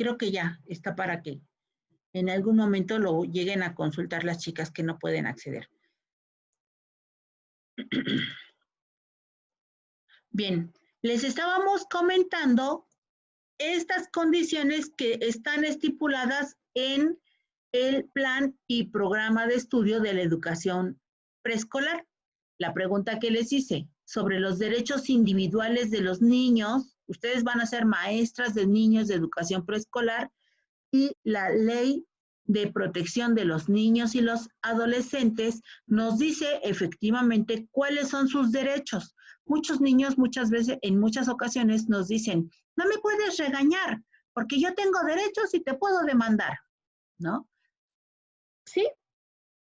creo que ya está para que en algún momento lo lleguen a consultar las chicas que no pueden acceder. Bien, les estábamos comentando estas condiciones que están estipuladas en el plan y programa de estudio de la educación preescolar. La pregunta que les hice sobre los derechos individuales de los niños, ustedes van a ser maestras de niños de educación preescolar y la ley de protección de los niños y los adolescentes nos dice efectivamente cuáles son sus derechos. Muchos niños muchas veces, en muchas ocasiones nos dicen, no me puedes regañar porque yo tengo derechos y te puedo demandar, ¿no? Sí,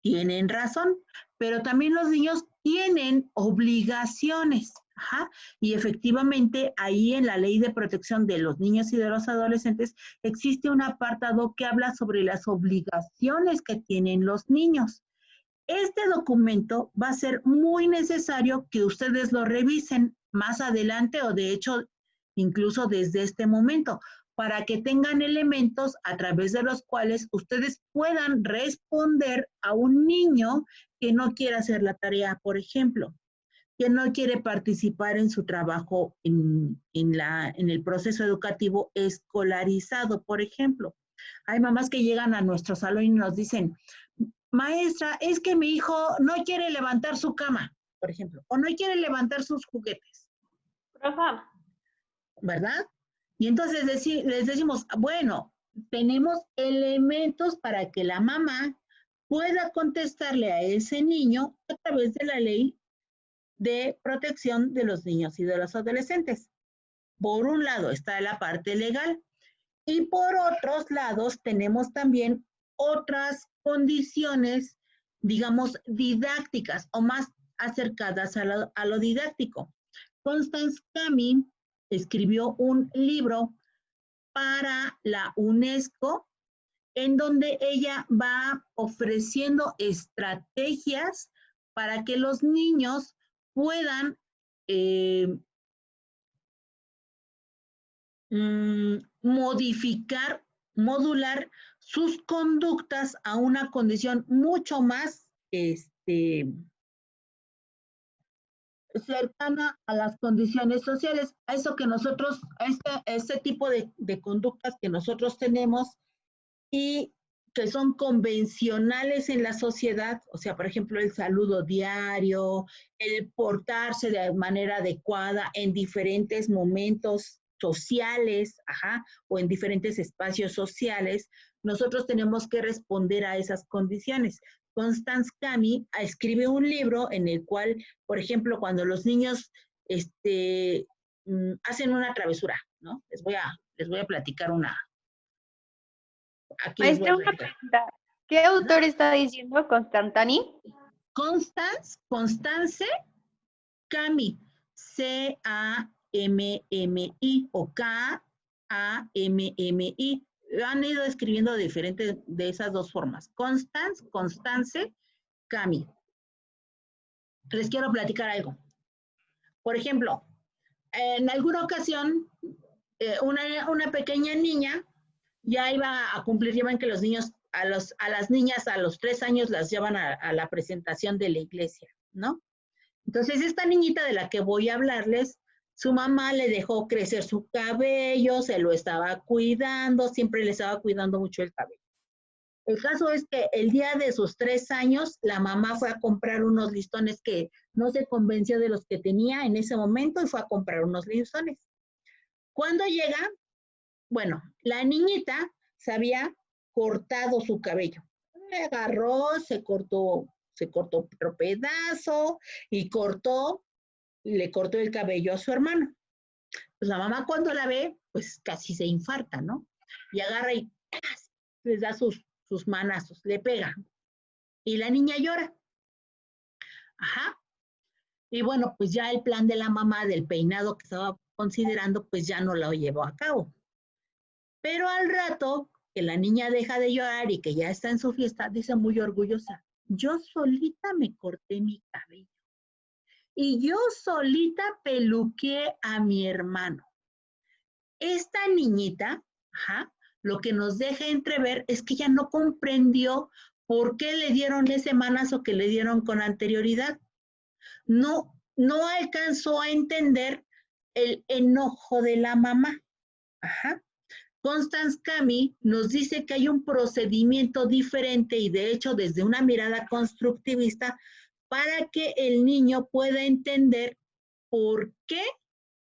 tienen razón, pero también los niños tienen obligaciones. Ajá. Y efectivamente, ahí en la Ley de Protección de los Niños y de los Adolescentes existe un apartado que habla sobre las obligaciones que tienen los niños. Este documento va a ser muy necesario que ustedes lo revisen más adelante o de hecho incluso desde este momento, para que tengan elementos a través de los cuales ustedes puedan responder a un niño que no quiera hacer la tarea, por ejemplo, que no quiere participar en su trabajo en el proceso educativo escolarizado, por ejemplo. Hay mamás que llegan a nuestro salón y nos dicen, maestra, es que mi hijo no quiere levantar su cama, por ejemplo, o no quiere levantar sus juguetes. Profa. ¿Verdad? Y entonces les decimos, bueno, tenemos elementos para que la mamá pueda contestarle a ese niño a través de la ley de protección de los niños y de los adolescentes. Por un lado está la parte legal y por otros lados tenemos también otras condiciones, digamos, didácticas o más acercadas a lo didáctico. Constance Cami escribió un libro para la UNESCO en donde ella va ofreciendo estrategias para que los niños puedan modificar, modular sus conductas a una condición mucho más cercana a las condiciones sociales, a eso que nosotros, a este tipo de conductas que nosotros tenemos y que son convencionales en la sociedad, o sea, por ejemplo, el saludo diario, el portarse de manera adecuada en diferentes momentos sociales, ajá, o en diferentes espacios sociales, nosotros tenemos que responder a esas condiciones. Constance Cami escribe un libro en el cual, por ejemplo, cuando los niños hacen una travesura, ¿no? Les voy a platicar una. Aquí les voy a Maestra, una platicar. pregunta. ¿Qué autor está diciendo Constantani? Constance Cami, C-A-M-M-I o K-A-M-M-I. Han ido escribiendo diferentes de esas dos formas. Constance Cami. Les quiero platicar algo. Por ejemplo, en alguna ocasión, una pequeña niña ya iba a cumplir, ya ven que los niños, a las niñas a los 3 años las llevan a la presentación de la iglesia, ¿no? Entonces, esta niñita de la que voy a hablarles, su mamá le dejó crecer su cabello, se lo estaba cuidando, siempre le estaba cuidando mucho el cabello. El caso es que el día de sus 3 años, la mamá fue a comprar unos listones que no se convenció de los que tenía en ese momento y fue a comprar unos listones. Cuando llega, bueno, la niñita se había cortado su cabello. Le agarró, se cortó otro pedazo y le cortó el cabello a su hermano. Pues la mamá cuando la ve, pues casi se infarta, ¿no? Y agarra y ¡tas! Les da sus manazos, le pega. Y la niña llora. Ajá. Y bueno, pues ya el plan de la mamá del peinado que estaba considerando, pues ya no lo llevó a cabo. Pero al rato que la niña deja de llorar y que ya está en su fiesta, dice muy orgullosa, yo solita me corté mi cabello. Y yo solita peluqué a mi hermano. Esta niñita, ajá, lo que nos deja entrever es que ella no comprendió por qué le dieron ese manazo que le dieron con anterioridad. No alcanzó a entender el enojo de la mamá. Ajá. Constance Cami nos dice que hay un procedimiento diferente y de hecho desde una mirada constructivista para que el niño pueda entender por qué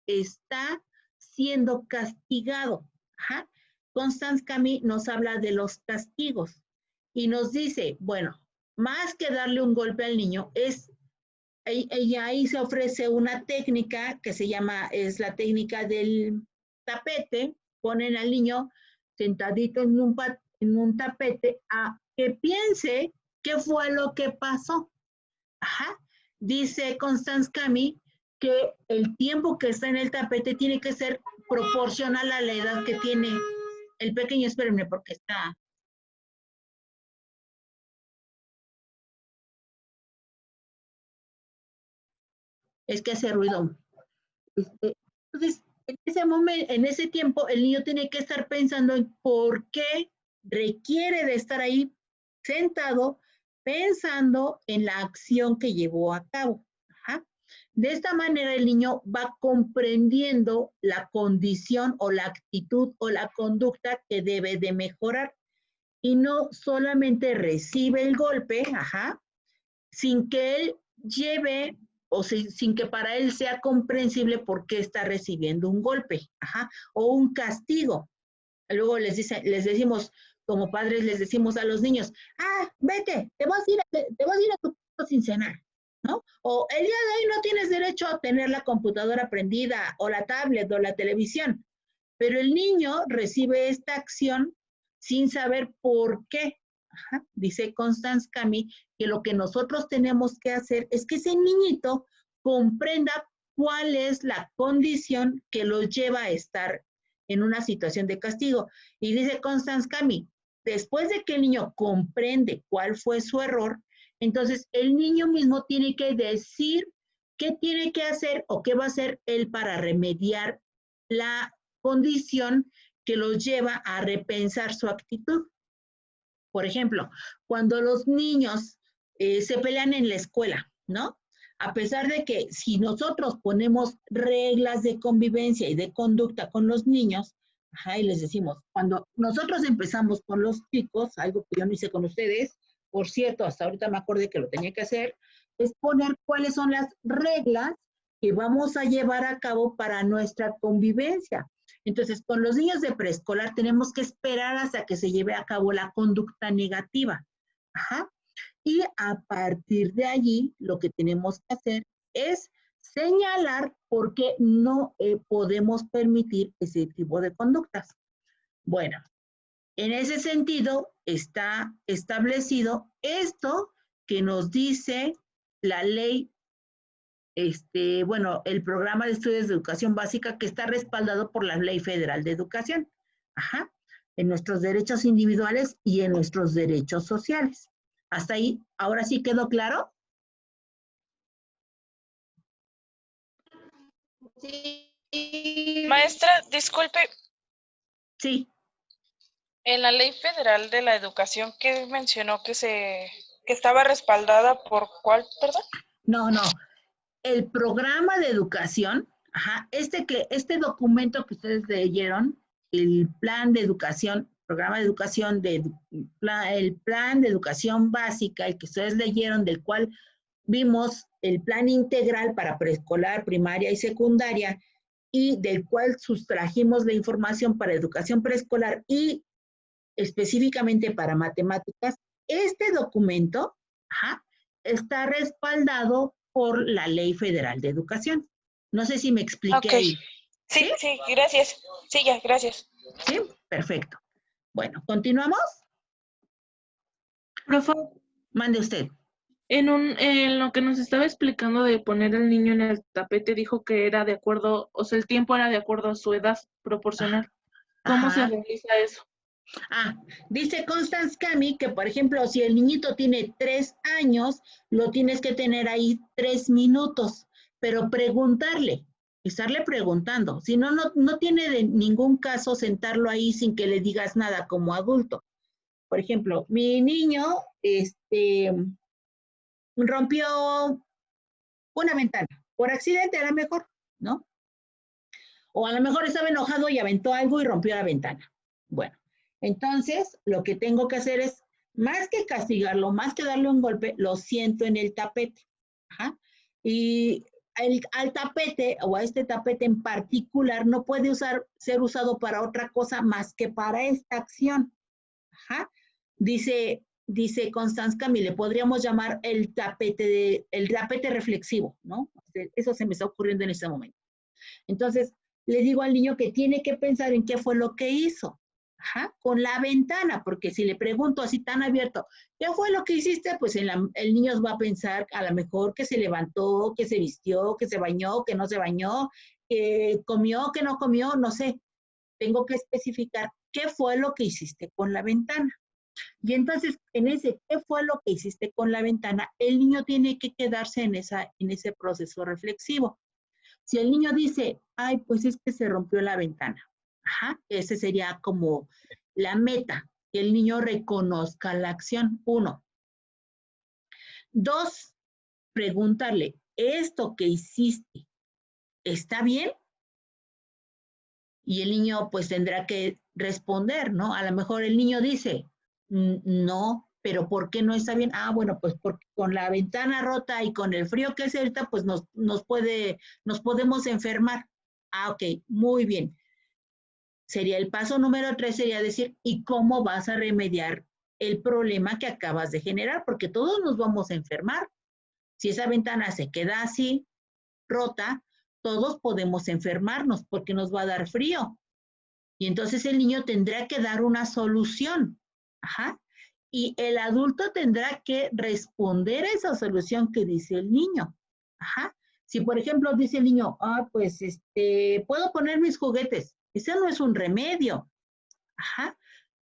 está siendo castigado. Ajá. Constance Cami nos habla de los castigos y nos dice, bueno, más que darle un golpe al niño, ella ahí se ofrece una técnica que se llama, es la técnica del tapete, ponen al niño sentadito en un tapete a que piense qué fue lo que pasó. Ajá. Dice Constance Cami que el tiempo que está en el tapete tiene que ser proporcional a la edad que tiene el pequeño. Espérenme porque está... Es que hace ruido. Entonces, en ese tiempo, el niño tiene que estar pensando en por qué requiere de estar ahí sentado, pensando en la acción que llevó a cabo. Ajá. De esta manera, el niño va comprendiendo la condición o la actitud o la conducta que debe de mejorar y no solamente recibe el golpe, ajá, sin que él lleve o sin que para él sea comprensible por qué está recibiendo un golpe, ajá, o un castigo. Luego les decimos, como padres, les decimos a los niños, vete, te vas a ir a tu cuarto sin cenar, ¿no? O el día de hoy no tienes derecho a tener la computadora prendida, o la tablet, o la televisión. Pero el niño recibe esta acción sin saber por qué. Ajá. Dice Constance Cami que lo que nosotros tenemos que hacer es que ese niñito comprenda cuál es la condición que lo lleva a estar en una situación de castigo. Y dice Constance Cami, después de que el niño comprende cuál fue su error, entonces el niño mismo tiene que decir qué tiene que hacer o qué va a hacer él para remediar la condición que los lleva a repensar su actitud. Por ejemplo, cuando los niños se pelean en la escuela, ¿no? A pesar de que si nosotros ponemos reglas de convivencia y de conducta con los niños, ajá, y les decimos, cuando nosotros empezamos con los chicos, algo que yo no hice con ustedes, por cierto, hasta ahorita me acordé que lo tenía que hacer, es poner cuáles son las reglas que vamos a llevar a cabo para nuestra convivencia. Entonces, con los niños de preescolar tenemos que esperar hasta que se lleve a cabo la conducta negativa. Ajá. Y a partir de allí, lo que tenemos que hacer es señalar por qué no podemos permitir ese tipo de conductas. Bueno, en ese sentido está establecido esto que nos dice la ley, el programa de estudios de educación básica que está respaldado por la Ley Federal de Educación. Ajá. En nuestros derechos individuales y en nuestros derechos sociales. Hasta ahí, ¿ahora sí quedó claro? Sí. Maestra, disculpe, Sí. en la Ley Federal de la Educación, ¿qué mencionó que estaba respaldada por cuál, perdón? No. El programa de educación, ajá, este documento que ustedes leyeron, el plan de educación, programa de educación, el plan de educación básica, el que ustedes leyeron, del cual vimos el plan integral para preescolar, primaria y secundaria, y del cual sustrajimos la información para educación preescolar y específicamente para matemáticas. Este documento, ajá, está respaldado por la Ley Federal de Educación. No sé si me expliqué ahí. Sí, gracias. Sí, ya, gracias. Sí, perfecto. Bueno, ¿continuamos? Profe, Mande usted. en lo que nos estaba explicando de poner al niño en el tapete, dijo que era de acuerdo, o sea, el tiempo era de acuerdo a su edad proporcional. ¿Cómo se realiza eso? Dice Constance Cami que, por ejemplo, si el niñito tiene 3 años, lo tienes que tener ahí 3 minutos, pero preguntarle, estarle preguntando. Si no, no tiene de ningún caso sentarlo ahí sin que le digas nada como adulto. Por ejemplo, mi niño rompió una ventana, por accidente a lo mejor, ¿no? O a lo mejor estaba enojado y aventó algo y rompió la ventana. Bueno, entonces lo que tengo que hacer es, más que castigarlo, más que darle un golpe, lo siento en el tapete. Ajá. Y al tapete o a este tapete en particular no puede ser usado para otra cosa más que para esta acción. Ajá. Dice Constance Camille, podríamos llamar el tapete reflexivo, ¿no? Eso se me está ocurriendo en este momento. Entonces, le digo al niño que tiene que pensar en qué fue lo que hizo. Ajá, con la ventana, porque si le pregunto así tan abierto, ¿qué fue lo que hiciste? Pues el niño va a pensar a lo mejor que se levantó, que se vistió, que se bañó, que no se bañó, que comió, que no comió, no sé. Tengo que especificar qué fue lo que hiciste con la ventana. Y entonces, en ese qué fue lo que hiciste con la ventana, el niño tiene que quedarse en ese proceso reflexivo. Si el niño dice, ay, pues es que se rompió la ventana. Ajá, ese sería como la meta, que el niño reconozca la acción. 1. 2, preguntarle, ¿esto que hiciste está bien? Y el niño pues tendrá que responder, ¿no? A lo mejor el niño dice, no, pero ¿por qué no está bien? Ah, bueno, pues porque con la ventana rota y con el frío que hace ahorita, pues nos podemos enfermar. Ah, ok, muy bien. Sería el paso número 3, sería decir, ¿y cómo vas a remediar el problema que acabas de generar? Porque todos nos vamos a enfermar. Si esa ventana se queda así, rota, todos podemos enfermarnos porque nos va a dar frío. Y entonces el niño tendrá que dar una solución. Ajá. Y el adulto tendrá que responder a esa solución que dice el niño. Ajá. Si, por ejemplo, dice el niño, pues, puedo poner mis juguetes. Ese no es un remedio. Ajá.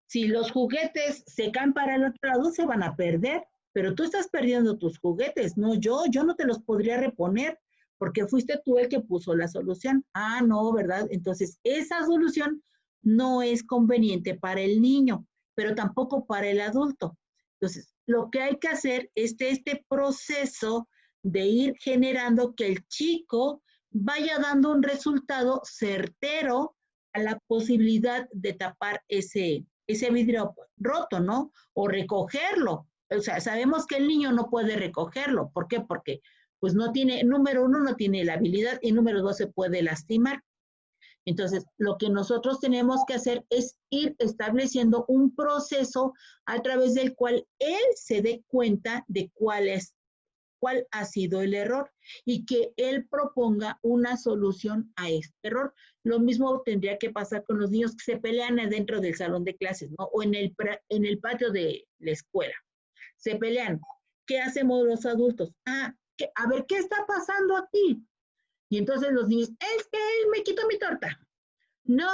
Si los juguetes se caen para el otro lado, se van a perder. Pero tú estás perdiendo tus juguetes, no yo. Yo no te los podría reponer porque fuiste tú el que puso la solución. Ah, no, ¿verdad? Entonces, esa solución no es conveniente para el niño, pero tampoco para el adulto. Entonces, lo que hay que hacer es este proceso de ir generando que el chico vaya dando un resultado certero a la posibilidad de tapar ese vidrio roto, ¿no? O recogerlo. O sea, sabemos que el niño no puede recogerlo. ¿Por qué? Porque pues no tiene, número 1, no tiene la habilidad y número 2, se puede lastimar. Entonces, lo que nosotros tenemos que hacer es ir estableciendo un proceso a través del cual él se dé cuenta de cuál ha sido el error y que él proponga una solución a este error. Lo mismo tendría que pasar con los niños que se pelean adentro del salón de clases, ¿no? O en el patio de la escuela. Se pelean. ¿Qué hacemos los adultos? A ver, ¿qué está pasando aquí? Y entonces los niños, es que él me quitó mi torta. No,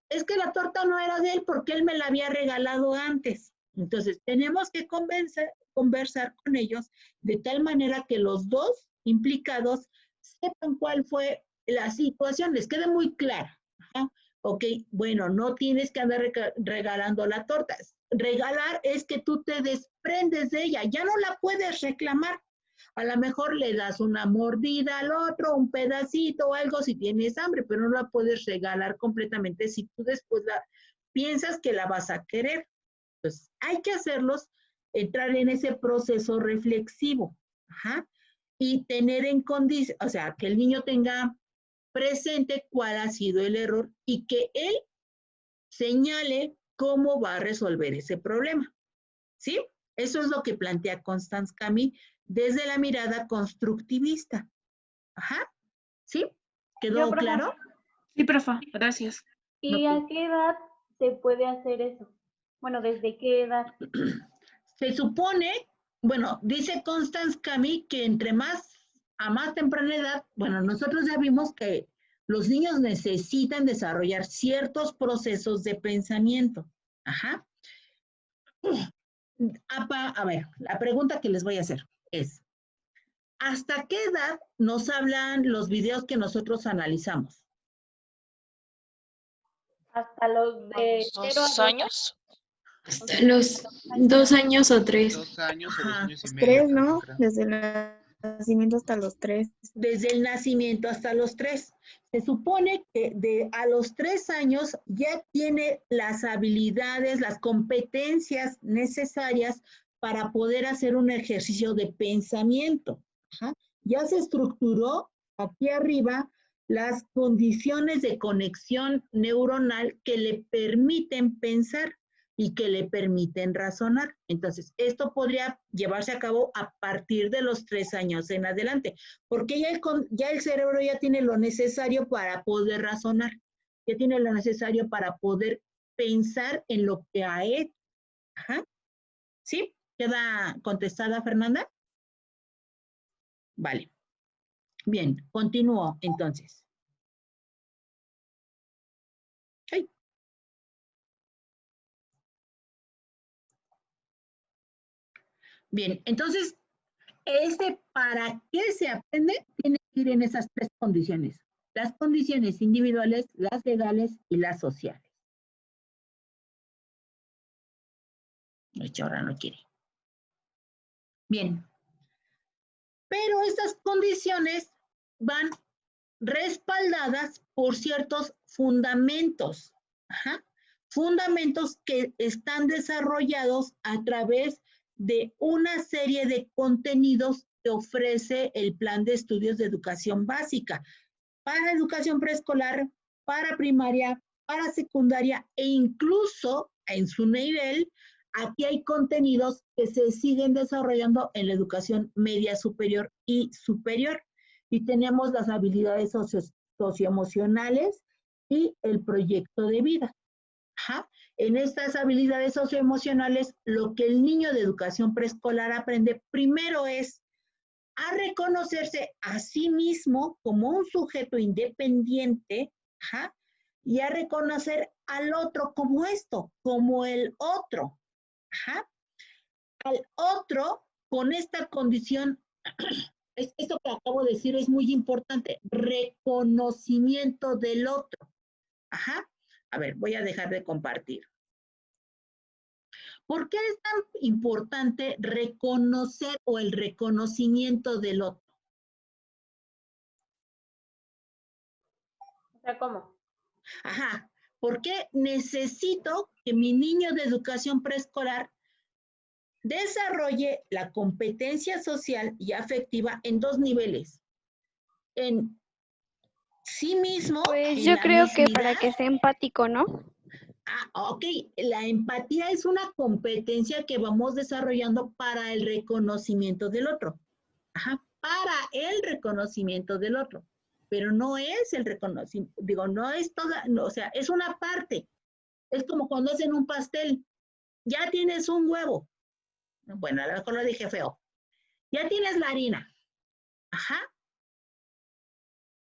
es que la torta no era de él porque él me la había regalado antes. Entonces, tenemos que conversar con ellos de tal manera que los dos implicados sepan cuál fue la situación, les quede muy clara. Ajá. Ok, bueno, no tienes que andar regalando la torta. Regalar es que tú te desprendes de ella, ya no la puedes reclamar. A lo mejor le das una mordida al otro, un pedacito o algo si tienes hambre, pero no la puedes regalar completamente si tú después piensas que la vas a querer. Entonces, hay que entrar en ese proceso reflexivo. Ajá. Y tener en condición, o sea, que el niño tenga presente cuál ha sido el error y que él señale cómo va a resolver ese problema. ¿Sí? Eso es lo que plantea Constance Camille desde la mirada constructivista. Ajá. ¿Sí? ¿Quedó claro? Sí, profa, gracias. ¿Y a qué edad se puede hacer eso? Bueno, ¿desde qué edad? Se supone, bueno, dice Constance Camille que a más temprana edad, bueno, nosotros ya vimos que los niños necesitan desarrollar ciertos procesos de pensamiento. Ajá. A ver, la pregunta que les voy a hacer es, ¿Hasta qué edad nos hablan los videos que nosotros analizamos? Hasta los de ¿Los 0 a 2 2 años? Hasta los 2 años o 3. 2 años o 2 Ajá. años y Los medio 3, también, ¿no? creo. Desde el nacimiento hasta los 3. Desde el nacimiento hasta los 3. Se supone que a los 3 años ya tiene las habilidades, las competencias necesarias para poder hacer un ejercicio de pensamiento. Ajá. Ya se estructuró aquí arriba las condiciones de conexión neuronal que le permiten pensar y que le permiten razonar. Entonces, esto podría llevarse a cabo a partir de los 3 años en adelante, porque ya el cerebro ya tiene lo necesario para poder razonar, ya tiene lo necesario para poder pensar en lo que ha hecho. Ajá. ¿Sí? ¿Queda contestada, Fernanda? Vale. Bien, continúo entonces. Okay. Bien, entonces, para qué se aprende tiene que ir en esas 3 condiciones. Las condiciones individuales, las legales y las sociales. De hecho, ahora no quiere. Bien. Pero estas condiciones van respaldadas por ciertos fundamentos. Ajá. Fundamentos que están desarrollados a través de una serie de contenidos que ofrece el Plan de Estudios de Educación Básica para educación preescolar, para primaria, para secundaria e incluso en su nivel, aquí hay contenidos que se siguen desarrollando en la educación media superior y superior. Y tenemos las habilidades socioemocionales y el proyecto de vida. Ajá. En estas habilidades socioemocionales, lo que el niño de educación preescolar aprende primero es a reconocerse a sí mismo como un sujeto independiente, ajá, y a reconocer al otro como esto, como el otro. Ajá. Al otro con esta condición, esto que acabo de decir es muy importante, reconocimiento del otro. Ajá. A ver, voy a dejar de compartir. ¿Por qué es tan importante reconocer o el reconocimiento del otro? O sea, ¿cómo? Ajá. ¿Por qué necesito que mi niño de educación preescolar desarrolle la competencia social y afectiva en 2 niveles? En sí mismo. Pues en yo la creo que mismidad. para que sea empático, ¿no? Ok, la empatía es una competencia que vamos desarrollando para el reconocimiento del otro. Ajá, para el reconocimiento del otro. Pero no es el reconocimiento, digo, no es toda, no, o sea, es una parte. Es como cuando hacen un pastel. Ya tienes un huevo. Bueno, a lo mejor lo dije feo. Ya tienes la harina. Ajá.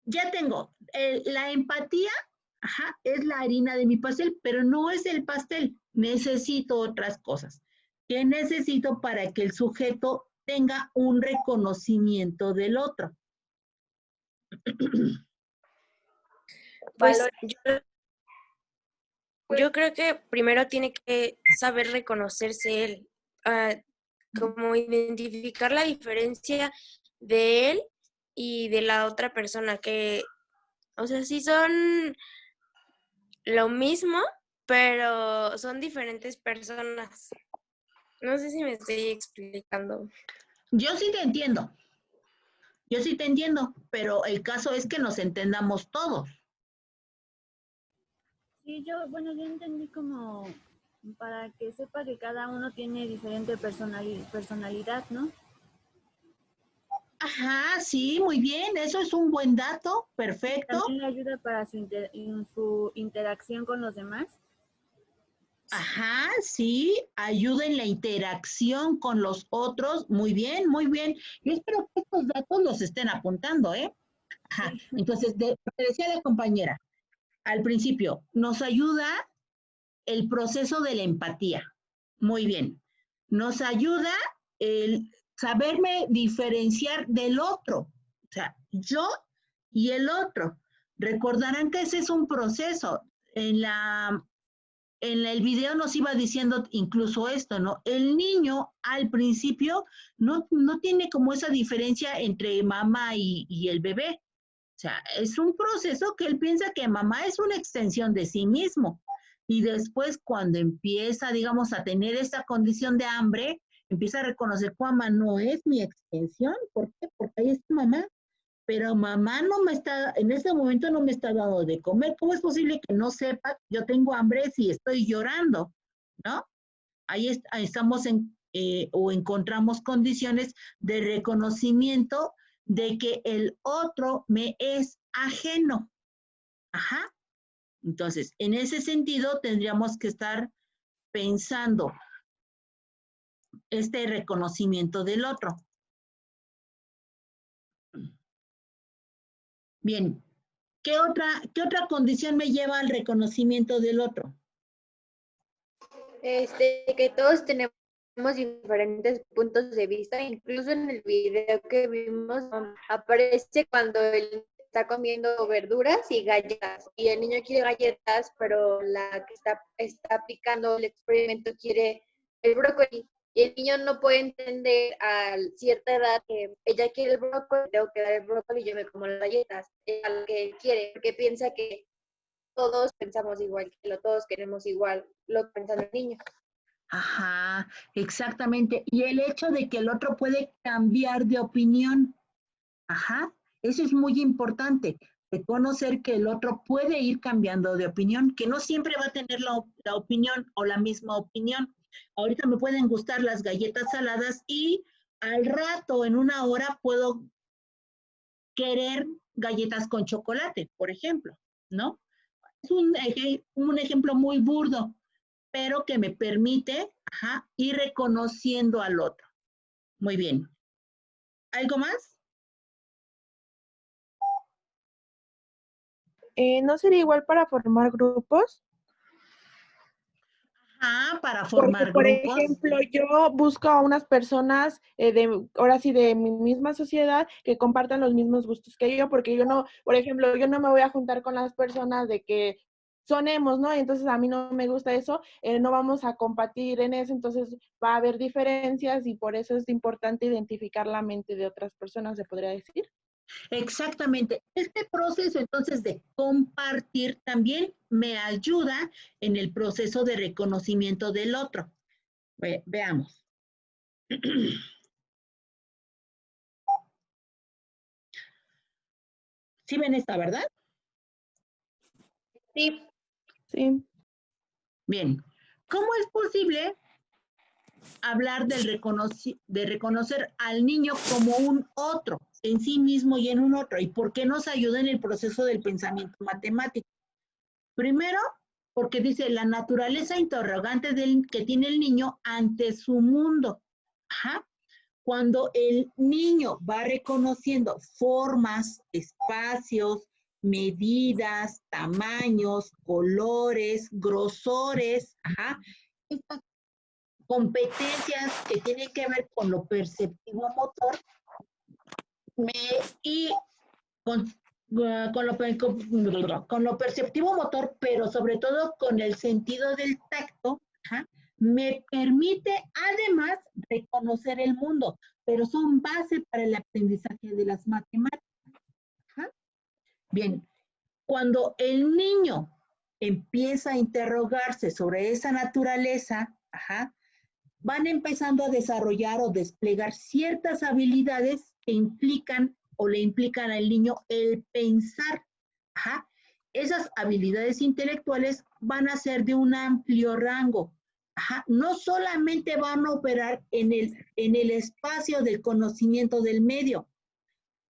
Ya tengo. La empatía, ajá, es la harina de mi pastel, pero no es el pastel. Necesito otras cosas. ¿Qué necesito para que el sujeto tenga un reconocimiento del otro? Pues Valores. yo creo que primero tiene que saber reconocerse él, como identificar la diferencia de él y de la otra persona, que, o sea, sí son lo mismo, pero son diferentes personas. No sé si me estoy explicando. Yo sí te entiendo. Yo sí te entiendo, pero el caso es que nos entendamos todos. Sí, yo entendí como para que sepa que cada uno tiene diferente personalidad, ¿no? Ajá, sí, muy bien, eso es un buen dato, perfecto. También le ayuda para su interacción con los demás. Ajá, sí, ayuda en la interacción con los otros, muy bien, muy bien. Yo espero que estos datos los estén apuntando, ¿eh? Ajá, entonces, decía la compañera, al principio, nos ayuda el proceso de la empatía. Muy bien. Nos ayuda el saberme diferenciar del otro. O sea, yo y el otro. Recordarán que ese es un proceso. En el video nos iba diciendo incluso esto, ¿no? El niño al principio no tiene como esa diferencia entre mamá y el bebé. O sea, es un proceso que él piensa que mamá es una extensión de sí mismo. Y después cuando empieza, digamos, a tener esta condición de hambre, empieza a reconocer que mamá no es mi extensión. ¿Por qué? Porque ahí está mamá. Pero mamá no me está, en ese momento no me está dando de comer. ¿Cómo es posible que no sepa que yo tengo hambre si estoy llorando? ¿No? Ahí estamos o encontramos condiciones de reconocimiento de que el otro me es ajeno. Ajá. Entonces, en ese sentido, tendríamos que estar pensando este reconocimiento del otro. Bien, ¿qué otra condición me lleva al reconocimiento del otro? Que todos tenemos diferentes puntos de vista, incluso en el video que vimos aparece cuando él está comiendo verduras y galletas y el niño quiere galletas, pero la que está aplicando el experimento quiere el brócoli y el niño no puede entender a cierta edad que ella quiere el brócoli, tengo que dar el brócoli y yo me como las galletas, es a lo que él quiere, porque piensa que todos pensamos igual, que todos queremos igual, lo que piensan los niños. Ajá, exactamente. Y el hecho de que el otro puede cambiar de opinión. Ajá, eso es muy importante, reconocer que el otro puede ir cambiando de opinión, que no siempre va a tener la opinión o la misma opinión. Ahorita me pueden gustar las galletas saladas y al rato, en una hora, puedo querer galletas con chocolate, por ejemplo, ¿no? Es un ejemplo muy burdo, pero que me permite ir reconociendo al otro. Muy bien. ¿Algo más? ¿No sería igual para formar grupos? Para Porque, formar por grupos. ejemplo, yo busco a unas personas ahora sí, de mi misma sociedad que compartan los mismos gustos que yo, porque yo no, por ejemplo, yo no me voy a juntar con las personas de que son emos, ¿no? Entonces a mí no me gusta eso, no vamos a compartir en eso, entonces va a haber diferencias y por eso es importante identificar la mente de otras personas, ¿se podría decir? Exactamente. Este proceso entonces de compartir también me ayuda en el proceso de reconocimiento del otro. Veamos. ¿Sí ven esta, verdad? Sí. Sí. Bien. ¿Cómo es posible hablar de reconocer al niño como un otro, en sí mismo y en un otro? ¿Y por qué nos ayuda en el proceso del pensamiento matemático? Primero, porque dice la naturaleza interrogante que tiene el niño ante su mundo. Ajá. Cuando el niño va reconociendo formas, espacios, medidas, tamaños, colores, grosores, estas competencias que tienen que ver con lo perceptivo motor y con lo perceptivo motor, pero sobre todo con el sentido del tacto, me permite además reconocer el mundo, pero son base para el aprendizaje de las matemáticas. Bien, cuando el niño empieza a interrogarse sobre esa naturaleza, van empezando a desarrollar o desplegar ciertas habilidades que implican o le implican al niño el pensar. Esas habilidades intelectuales van a ser de un amplio rango. No solamente van a operar en el espacio del conocimiento del medio,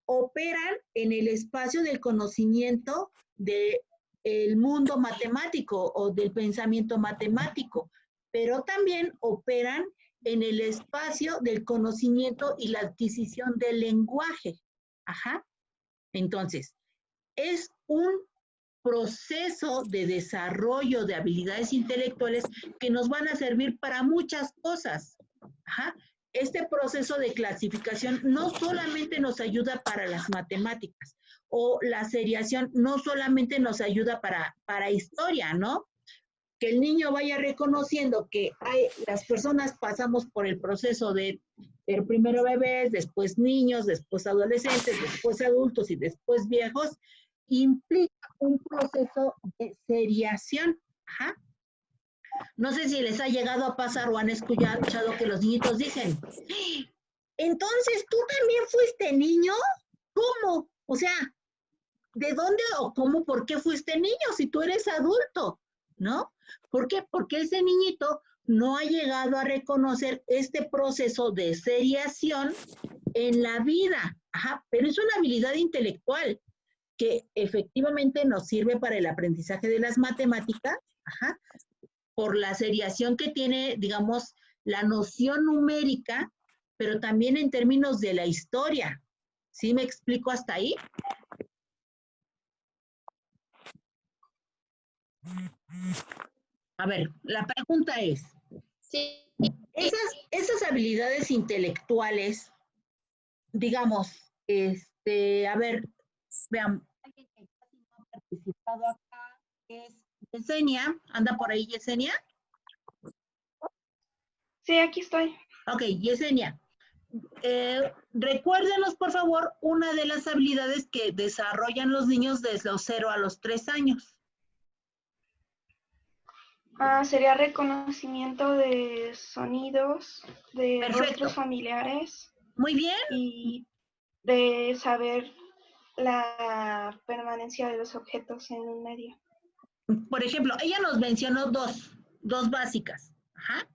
operan en el espacio del conocimiento del mundo matemático o del pensamiento matemático, pero también operan en el espacio del conocimiento y la adquisición del lenguaje. Entonces, es un proceso de desarrollo de habilidades intelectuales que nos van a servir para muchas cosas. este proceso de clasificación no solamente nos ayuda para las matemáticas, o la seriación no solamente nos ayuda para historia, ¿no? Que el niño vaya reconociendo que las personas pasamos por el proceso de ser primero bebés, después niños, después adolescentes, después adultos y después viejos, implica un proceso de seriación. Ajá. No sé si les ha llegado a pasar o han escuchado que los niñitos dicen, entonces, ¿tú también fuiste niño? ¿Cómo? O sea, ¿de dónde o cómo, por qué fuiste niño si tú eres adulto? ¿No? ¿Por qué? Porque ese niñito no ha llegado a reconocer este proceso de seriación en la vida. Ajá, pero es una habilidad intelectual que efectivamente nos sirve para el aprendizaje de las matemáticas, ajá, por la seriación que tiene, digamos, la noción numérica, pero también en términos de la historia. ¿Sí me explico hasta ahí? A ver, la pregunta es, Sí. esas habilidades intelectuales, digamos, a ver, vean, alguien que casi no ha participado acá es Yesenia. ¿Anda por ahí Yesenia? Sí, aquí estoy. Ok, Yesenia. Recuérdenos, por favor, una de las habilidades que desarrollan los niños desde los 0 a los 3 años. Sería reconocimiento de sonidos, de Perfecto. rostros familiares Muy bien. y de saber la permanencia de los objetos en un medio. Por ejemplo, ella nos mencionó dos básicas. Ajá.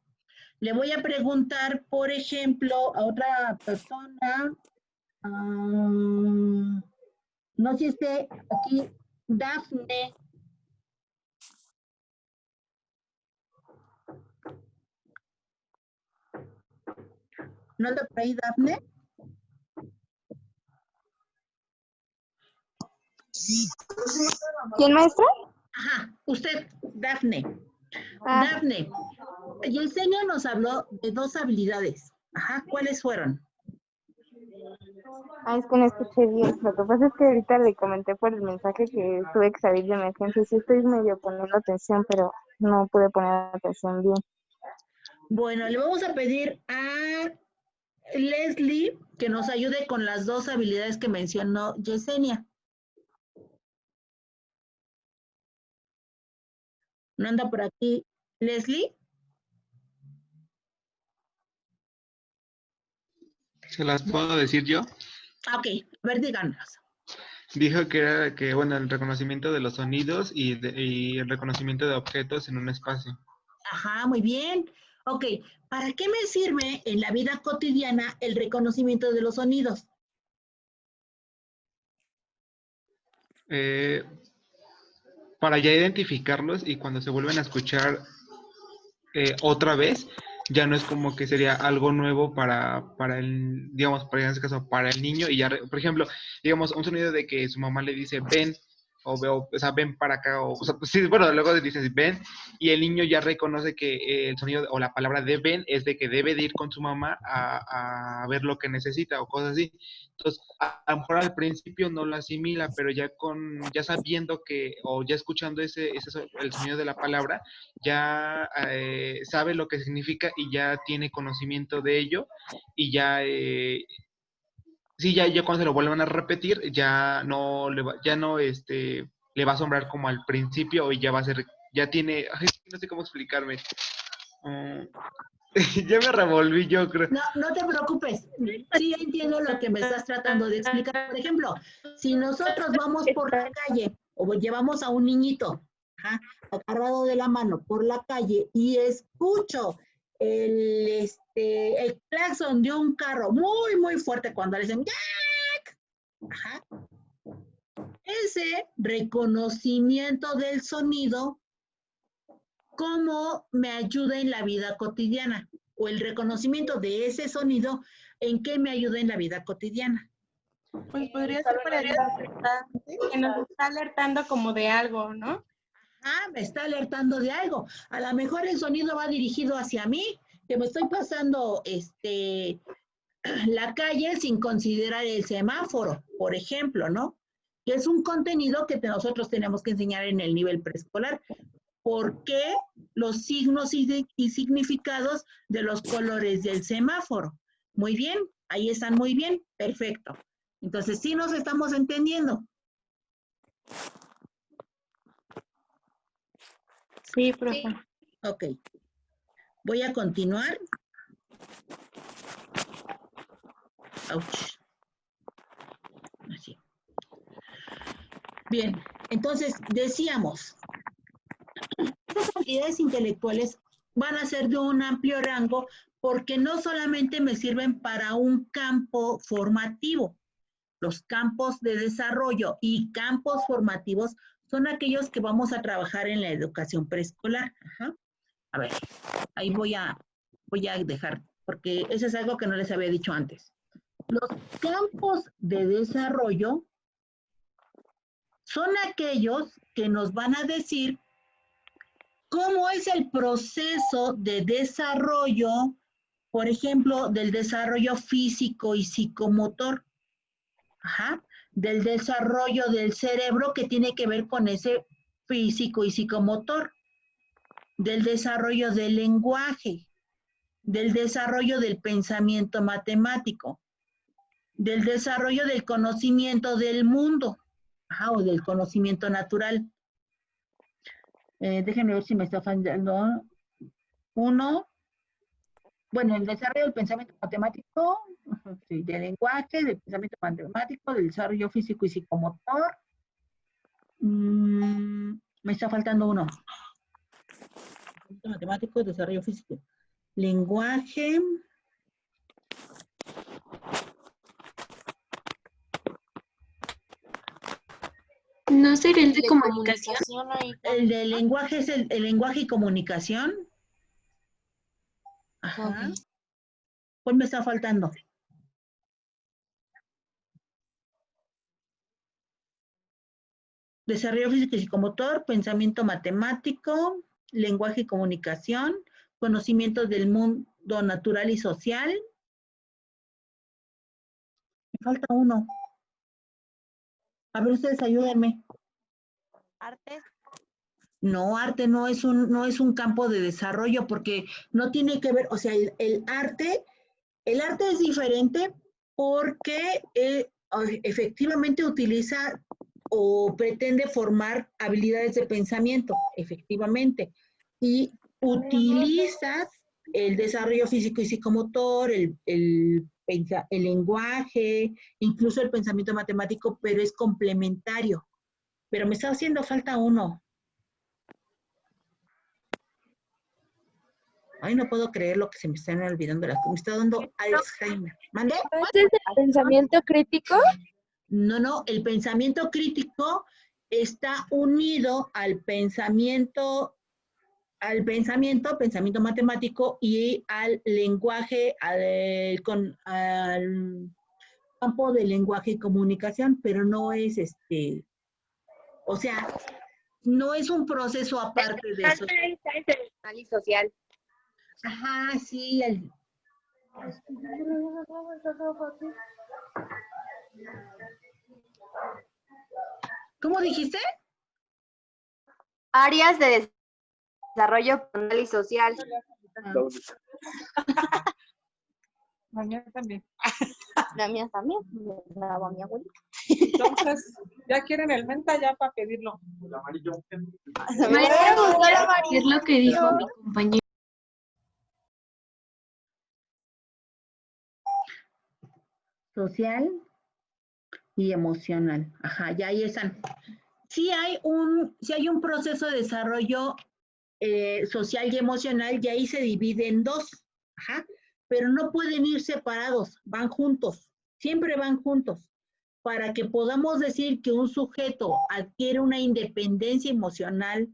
Le voy a preguntar, por ejemplo, a otra persona. No sé si esté aquí, Dafne. ¿No anda por ahí, Dafne? ¿Quién, maestra? Ajá, usted, Dafne. Dafne, Yesenia nos habló de dos habilidades. Ajá, ¿cuáles fueron? Es que no escuché bien. Lo que pasa es que ahorita le comenté por el mensaje que tuve que salir de emergencia. Sí estoy medio poniendo atención, pero no pude poner atención bien. Bueno, le vamos a pedir a Leslie que nos ayude con las dos habilidades que mencionó Yesenia. ¿No anda por aquí Leslie? ¿Se las puedo decir yo? Ok, a ver, díganos. Dijo que era bueno, el reconocimiento de los sonidos y el reconocimiento de objetos en un espacio. Ajá, muy bien. Ok, ¿para qué me sirve en la vida cotidiana el reconocimiento de los sonidos? Para ya identificarlos y cuando se vuelven a escuchar otra vez, ya no es como que sería algo nuevo para el, digamos, para en este caso, para el niño, y ya, por ejemplo, digamos, un sonido de que su mamá le dice, ven, o sea, ven para acá, o sea, pues sí, bueno, luego le dices, ven, y el niño ya reconoce que el sonido o la palabra de ven es de que debe de ir con su mamá a ver lo que necesita, o cosas así. Entonces, a lo mejor al principio no lo asimila, pero ya sabiendo que, o ya escuchando el sonido de la palabra, ya sabe lo que significa y ya tiene conocimiento de ello, y ya sí, ya cuando se lo vuelvan a repetir, ya no le va a asombrar como al principio, y ya va a ser, ya tiene, ay, no sé cómo explicarme. Ya me revolví, yo creo. No te preocupes, sí entiendo lo que me estás tratando de explicar. Por ejemplo, si nosotros vamos por la calle o llevamos a un niñito, ajá, agarrado de la mano por la calle y escucho el claxon de un carro muy, muy fuerte cuando le dicen ¡Jack! Ajá. Ese reconocimiento del sonido, ¿cómo me ayuda en la vida cotidiana? O el reconocimiento de ese sonido, ¿en qué me ayuda en la vida cotidiana? Pues podría ser para que nos está alertando como de algo, ¿no? Ah, me está alertando de algo. A lo mejor el sonido va dirigido hacia mí que me estoy pasando la calle sin considerar el semáforo, por ejemplo, ¿no? Que es un contenido que nosotros tenemos que enseñar en el nivel preescolar. ¿Por qué los signos y significados de los colores del semáforo? Muy bien, ahí están muy bien, perfecto. Entonces, sí nos estamos entendiendo. Sí, profe. Ok. Voy a continuar. Ouch. Así. Bien, entonces decíamos, estas habilidades intelectuales van a ser de un amplio rango porque no solamente me sirven para un campo formativo. Los campos de desarrollo y campos formativos son aquellos que vamos a trabajar en la educación preescolar. Ajá. A ver, ahí voy a dejar, porque eso es algo que no les había dicho antes. Los campos de desarrollo son aquellos que nos van a decir cómo es el proceso de desarrollo, por ejemplo, del desarrollo físico y psicomotor. Ajá, del desarrollo del cerebro que tiene que ver con ese físico y psicomotor, del desarrollo del lenguaje, del desarrollo del pensamiento matemático, del desarrollo del conocimiento del mundo, ajá, o del conocimiento natural. Déjenme ver si me está fallando uno. Bueno, el desarrollo del pensamiento matemático, sí, del lenguaje, del pensamiento matemático, del desarrollo físico y psicomotor. Me está faltando uno. Matemático, desarrollo físico. Lenguaje. ¿No sería el de comunicación? El de lenguaje es el lenguaje y comunicación. Ajá. Okay. ¿Cuál me está faltando? Desarrollo físico y psicomotor, pensamiento matemático, lenguaje y comunicación, conocimientos del mundo natural y social. Me falta uno. A ver, ustedes ayúdenme. Artes. No, arte no es un campo de desarrollo porque no tiene que ver, o sea, el arte es diferente porque efectivamente utiliza o pretende formar habilidades de pensamiento, efectivamente, y utilizas el desarrollo físico y psicomotor, el lenguaje, incluso el pensamiento matemático, pero es complementario. Pero me está haciendo falta uno. Ay, no puedo creer lo que se me están olvidando. Me está dando Alzheimer. ¿Mande? ¿Este es el pensamiento crítico? No, el pensamiento crítico está unido al pensamiento matemático y al lenguaje, al campo de lenguaje y comunicación, pero no es o sea, no es un proceso aparte de eso. Emocional y social. Ajá, sí, ¿Cómo dijiste? Áreas de desarrollo personal y social. La mía también. La mía también. La hago a mi abuelita. Entonces, ya quieren el menta ya para pedirlo. Es lo que dijo mi compañero. Social y emocional. Ajá, ya ahí están. Sí hay un proceso de desarrollo social y emocional y ahí se divide en dos. Ajá, pero no pueden ir separados, van juntos, siempre van juntos. Para que podamos decir que un sujeto adquiere una independencia emocional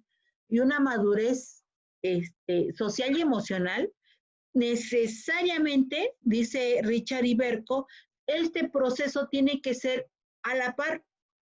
y una madurez social y emocional, necesariamente, dice Richard Iberco, este proceso tiene que ser a la par,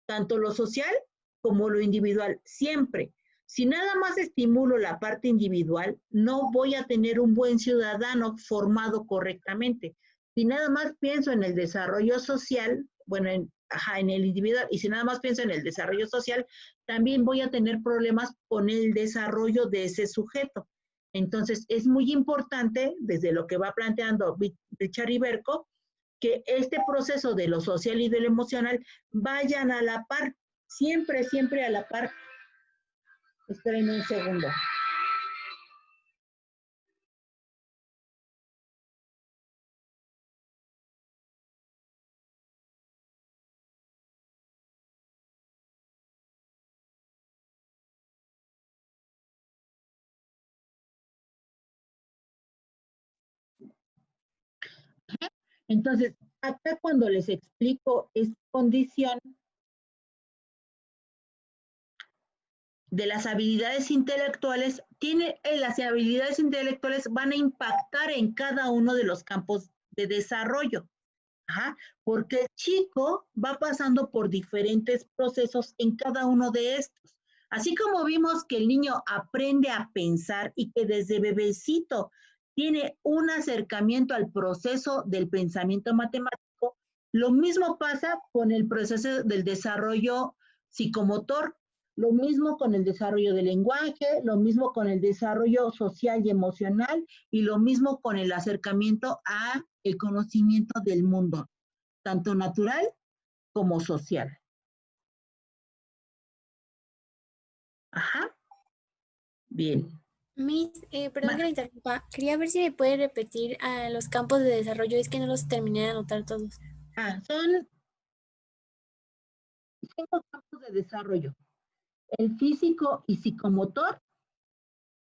tanto lo social como lo individual, siempre. Si nada más estimulo la parte individual, no voy a tener un buen ciudadano formado correctamente. Si nada más pienso en el desarrollo social, bueno, en el individual, y si nada más pienso en el desarrollo social, también voy a tener problemas con el desarrollo de ese sujeto. Entonces, es muy importante, desde lo que va planteando Richard Iberco, que este proceso de lo social y de lo emocional vayan a la par, siempre, siempre a la par. Esperen un segundo. Entonces, acá cuando les explico es condición de las habilidades intelectuales, las habilidades intelectuales van a impactar en cada uno de los campos de desarrollo. Ajá, porque el chico va pasando por diferentes procesos en cada uno de estos. Así como vimos que el niño aprende a pensar y que desde bebecito tiene un acercamiento al proceso del pensamiento matemático, lo mismo pasa con el proceso del desarrollo psicomotor, lo mismo con el desarrollo del lenguaje, lo mismo con el desarrollo social y emocional, y lo mismo con el acercamiento a el conocimiento del mundo, tanto natural como social. Ajá. Bien. Miss, perdón que la interrumpa. Quería ver si me puede repetir los campos de desarrollo. Es que no los terminé de anotar todos. Son 5 campos de desarrollo. El físico y psicomotor,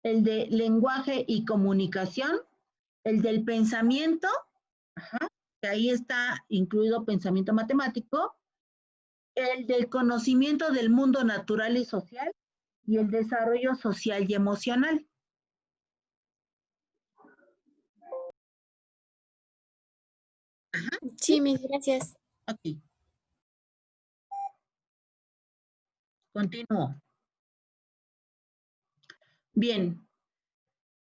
el de lenguaje y comunicación, el del pensamiento, que ahí está incluido pensamiento matemático, el del conocimiento del mundo natural y social, y el desarrollo social y emocional. Sí, Miss, gracias. Ok. Continúo. Bien.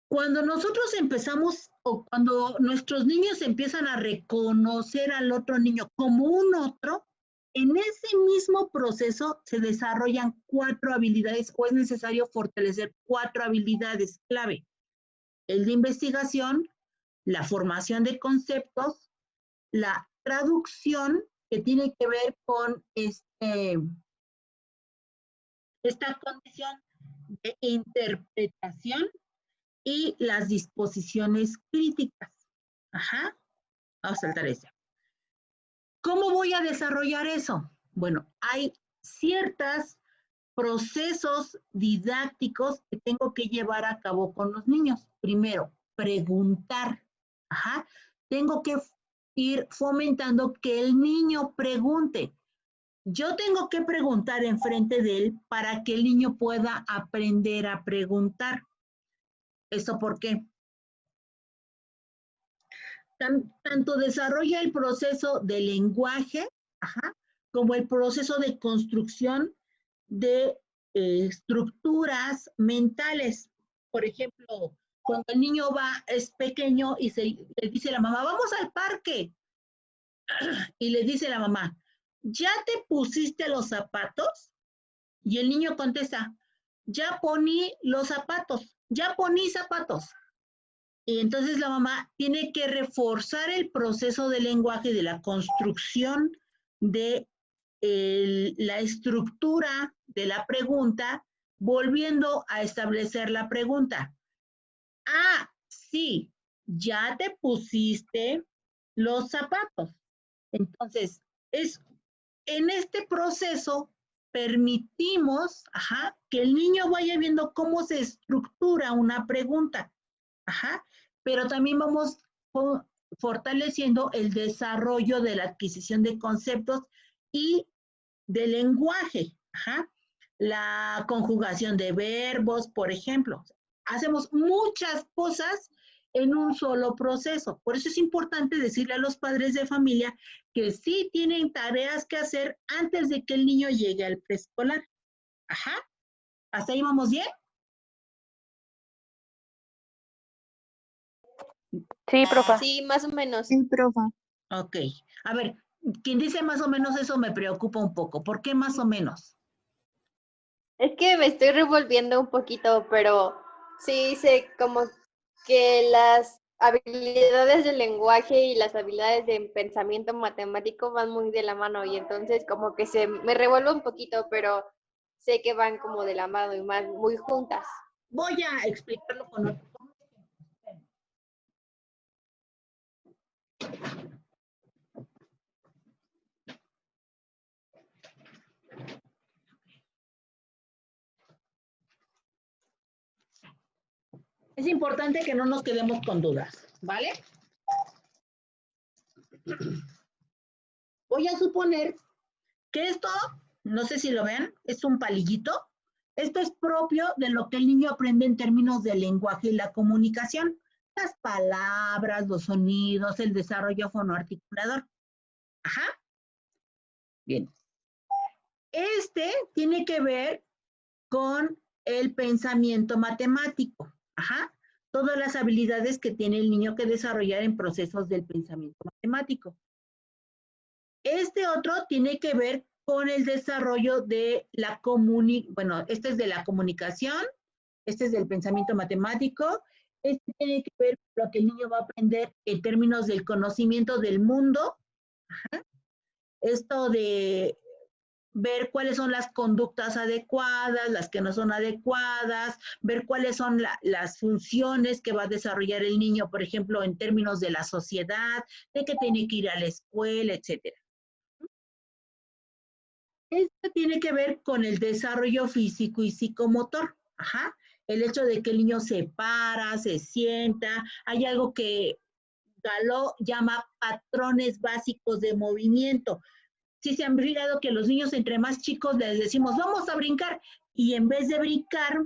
Cuando nosotros empezamos o cuando nuestros niños empiezan a reconocer al otro niño como un otro, en ese mismo proceso se desarrollan 4 habilidades o es necesario fortalecer 4 habilidades clave. El de investigación, la formación de conceptos, la traducción, que tiene que ver con esta condición de interpretación, y las disposiciones críticas. Ajá, vamos a saltar ese. ¿Cómo voy a desarrollar eso? Bueno, hay ciertos procesos didácticos que tengo que llevar a cabo con los niños. Primero, preguntar. Ajá, tengo que ir fomentando que el niño pregunte. Yo tengo que preguntar enfrente de él para que el niño pueda aprender a preguntar. ¿Esto por qué? Tanto desarrolla el proceso de lenguaje, como el proceso de construcción de estructuras mentales. Por ejemplo, cuando el niño es pequeño y le dice a la mamá, vamos al parque. Y le dice la mamá, ¿ya te pusiste los zapatos? Y el niño contesta, ya poní los zapatos, ya poní zapatos. Y entonces la mamá tiene que reforzar el proceso de lenguaje, de la construcción de la estructura de la pregunta, volviendo a establecer la pregunta. Ah, sí, ya te pusiste los zapatos. Entonces, en este proceso permitimos que el niño vaya viendo cómo se estructura una pregunta. Pero también vamos fortaleciendo el desarrollo de la adquisición de conceptos y de lenguaje. La conjugación de verbos, por ejemplo. Hacemos muchas cosas en un solo proceso. Por eso es importante decirle a los padres de familia que sí tienen tareas que hacer antes de que el niño llegue al preescolar. ¿Hasta ahí vamos bien? Sí, profa. Sí, más o menos. Sí, profa. Ok. A ver, quien dice más o menos eso me preocupa un poco. ¿Por qué más o menos? Es que me estoy revolviendo un poquito, pero sí sé como que las habilidades del lenguaje y las habilidades de pensamiento matemático van muy de la mano y entonces como que me revuelvo un poquito, pero sé que van como de la mano y van muy juntas. Voy a explicarlo con otro. Es importante que no nos quedemos con dudas, ¿vale? Voy a suponer que esto, no sé si lo ven, es un palillito. Esto es propio de lo que el niño aprende en términos de lenguaje y la comunicación. Las palabras, los sonidos, el desarrollo fonoarticulador. Ajá. Bien. Este tiene que ver con el pensamiento matemático. Ajá. Todas las habilidades que tiene el niño que desarrollar en procesos del pensamiento matemático. Este otro tiene que ver con el desarrollo de la comunicación, bueno, este es de la comunicación, este es del pensamiento matemático, este tiene que ver con lo que el niño va a aprender en términos del conocimiento del mundo. Ajá. Esto de ver cuáles son las conductas adecuadas, las que no son adecuadas, ver cuáles son las funciones que va a desarrollar el niño, por ejemplo, en términos de la sociedad, de que tiene que ir a la escuela, etcétera. Esto tiene que ver con el desarrollo físico y psicomotor. Ajá. El hecho de que el niño se para, se sienta. Hay algo que Galó llama patrones básicos de movimiento. Si se han fijado que los niños entre más chicos les decimos, vamos a brincar, y en vez de brincar,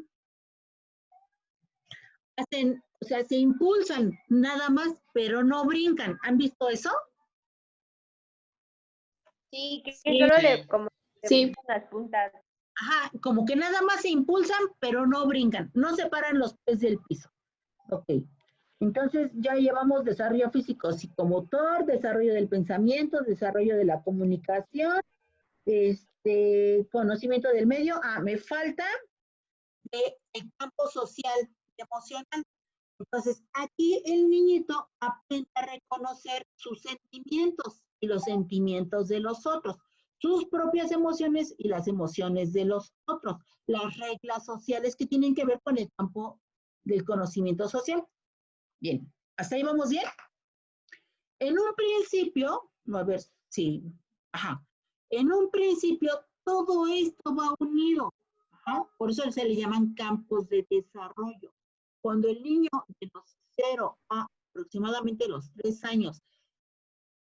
hacen, o sea, se impulsan nada más, pero no brincan. ¿Han visto eso? Sí, que Sí. solo le como Sí. le las puntas. Ajá, como que nada más se impulsan, pero no brincan, no separan los pies del piso. Ok. Entonces ya llevamos desarrollo físico, psicomotor, desarrollo del pensamiento, desarrollo de la comunicación, conocimiento del medio. Me falta el campo social y emocional. Entonces, aquí el niñito aprende a reconocer sus sentimientos y los sentimientos de los otros, sus propias emociones y las emociones de los otros, las reglas sociales que tienen que ver con el campo del conocimiento social. Bien, ¿hasta ahí vamos bien? En un principio, a ver si, en un principio todo esto va unido, por eso se le llaman campos de desarrollo. Cuando el niño de los 0 a aproximadamente los 3 años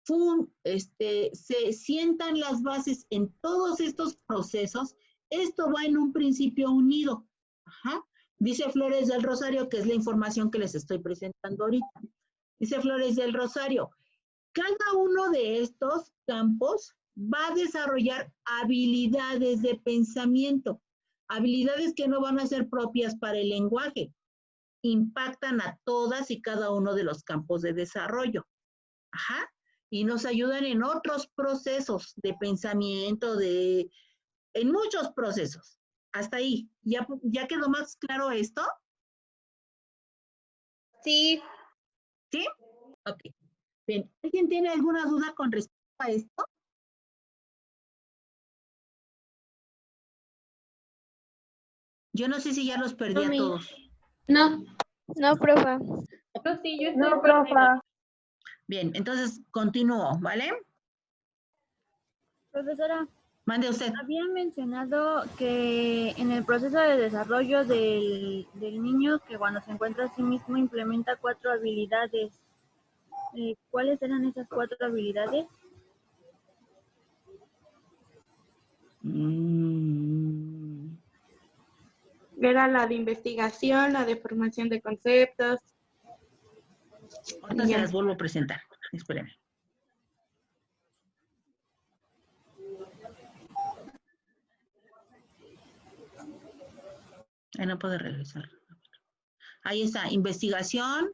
se sientan las bases en todos estos procesos, esto va en un principio unido. Ajá. Dice Flores del Rosario, que es la información que les estoy presentando ahorita. Dice Flores del Rosario, cada uno de estos campos va a desarrollar habilidades de pensamiento, habilidades que no van a ser propias para el lenguaje, impactan a todas y cada uno de los campos de desarrollo. Ajá. Y nos ayudan en otros procesos de pensamiento, en muchos procesos. Hasta ahí. ¿Ya quedó más claro esto? Sí. ¿Sí? Ok. Bien. ¿Alguien tiene alguna duda con respecto a esto? Yo no sé si ya los perdí a todos. No. No, profa. No, sí, yo estoy No, perdida. profa. Bien, entonces continúo, ¿vale? Profesora, Mande usted. había mencionado que en el proceso de desarrollo del niño, que cuando se encuentra a sí mismo implementa 4 habilidades. ¿Cuáles eran esas 4 habilidades? Era la de investigación, la de formación de conceptos. Ahorita se las vuelvo a presentar. Espérenme. Ahí no puede regresar. Ahí está, investigación,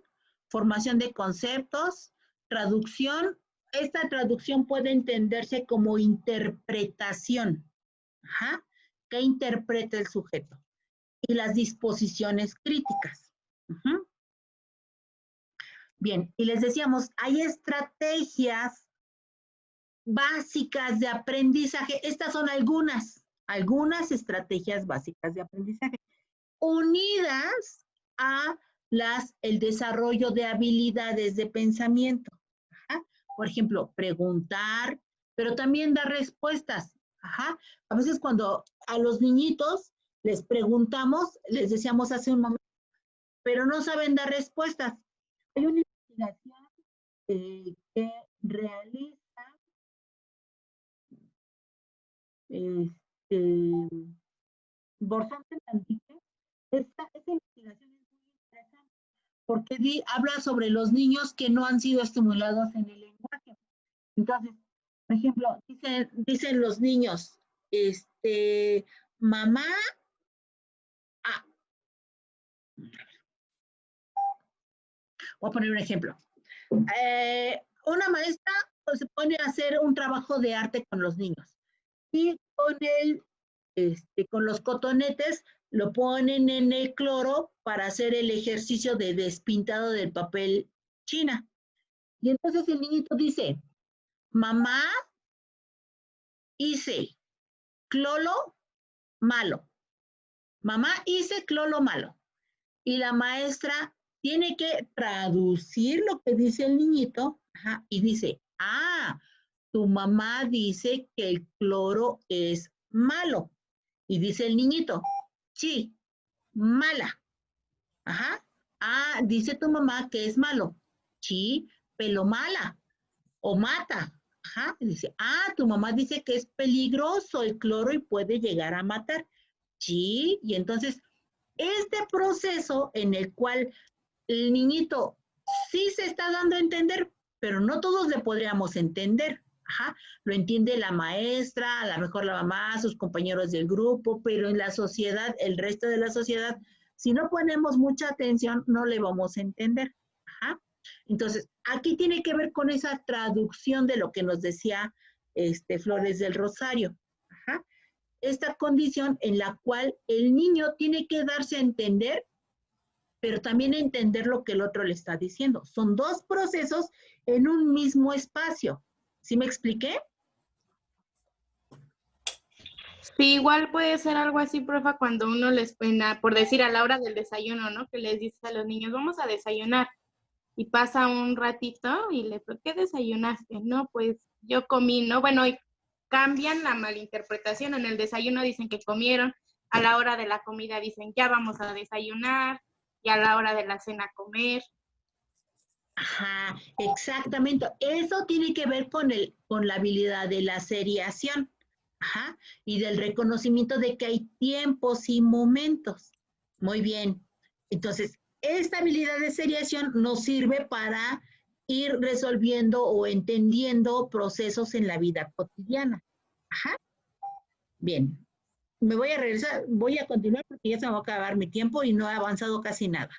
formación de conceptos, traducción. Esta traducción puede entenderse como interpretación. Ajá. ¿Qué interpreta el sujeto? Y las disposiciones críticas. Ujú. Bien, y les decíamos, hay estrategias básicas de aprendizaje. Estas son algunas estrategias básicas de aprendizaje, unidas a el desarrollo de habilidades de pensamiento. Ajá. Por ejemplo, preguntar, pero también dar respuestas. Ajá. A veces cuando a los niñitos les preguntamos, les decíamos hace un momento, pero no saben dar respuestas. Hay una investigación que realiza Borzón de Manrique. Esta investigación es muy interesante porque habla sobre los niños que no han sido estimulados en el lenguaje. Entonces, por ejemplo, dicen los niños, mamá, voy a poner un ejemplo. Una maestra pues, se pone a hacer un trabajo de arte con los niños y con los cotonetes lo ponen en el cloro para hacer el ejercicio de despintado del papel china. Y entonces el niñito dice, mamá, hice cloro malo. Mamá, hice cloro malo. Y la maestra tiene que traducir lo que dice el niñito, ajá, y dice, tu mamá dice que el cloro es malo. Y dice el niñito, sí, mala. Ajá. Dice tu mamá que es malo. Sí, pero mala. O mata. Ajá. Y dice, tu mamá dice que es peligroso el cloro y puede llegar a matar. Sí, y entonces este proceso en el cual el niñito sí se está dando a entender, pero no todos le podríamos entender. Ajá, lo entiende la maestra, a lo mejor la mamá, sus compañeros del grupo, pero en la sociedad, el resto de la sociedad, si no ponemos mucha atención, no le vamos a entender. Ajá. Entonces, aquí tiene que ver con esa traducción de lo que nos decía Flores del Rosario. Ajá. Esta condición en la cual el niño tiene que darse a entender, pero también entender lo que el otro le está diciendo. Son dos procesos en un mismo espacio. ¿Sí me expliqué? Sí, igual puede ser algo así, profa, cuando uno les, por decir a la hora del desayuno, ¿no? Que les dice a los niños, vamos a desayunar. Y pasa un ratito y le pregunto, ¿qué desayunaste? No, pues yo comí, ¿no? Bueno, y cambian la malinterpretación. En el desayuno dicen que comieron, a la hora de la comida dicen, ya vamos a desayunar, y a la hora de la cena comer. Ajá, exactamente. Eso tiene que ver con la habilidad de la seriación. Ajá, y del reconocimiento de que hay tiempos y momentos. Muy bien. Entonces, esta habilidad de seriación nos sirve para ir resolviendo o entendiendo procesos en la vida cotidiana. Ajá. Bien. Me voy a regresar, voy a continuar porque ya se me va a acabar mi tiempo y no he avanzado casi nada.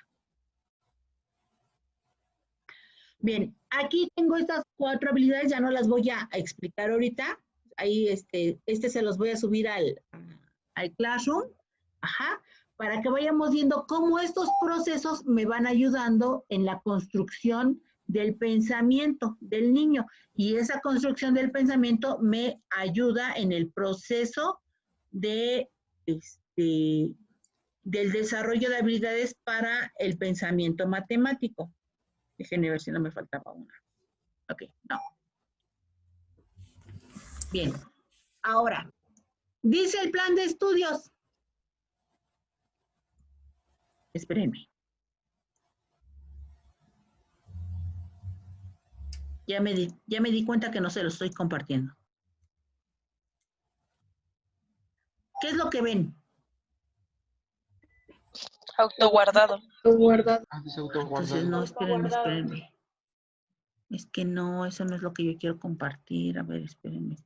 Bien, aquí tengo estas 4 habilidades, ya no las voy a explicar ahorita. Ahí se los voy a subir al Classroom, ajá, para que vayamos viendo cómo estos procesos me van ayudando en la construcción del pensamiento del niño. Y esa construcción del pensamiento me ayuda en el proceso del desarrollo de habilidades para el pensamiento matemático. Déjenme ver si no me faltaba una. Ok, no. Bien. Ahora, dice el plan de estudios. Espérenme. Ya me di cuenta que no se lo estoy compartiendo. ¿Qué es lo que ven? Autoguardado. Autoguardado. Entonces, no, espérenme. Es que no, eso no es lo que yo quiero compartir. A ver, espérenme.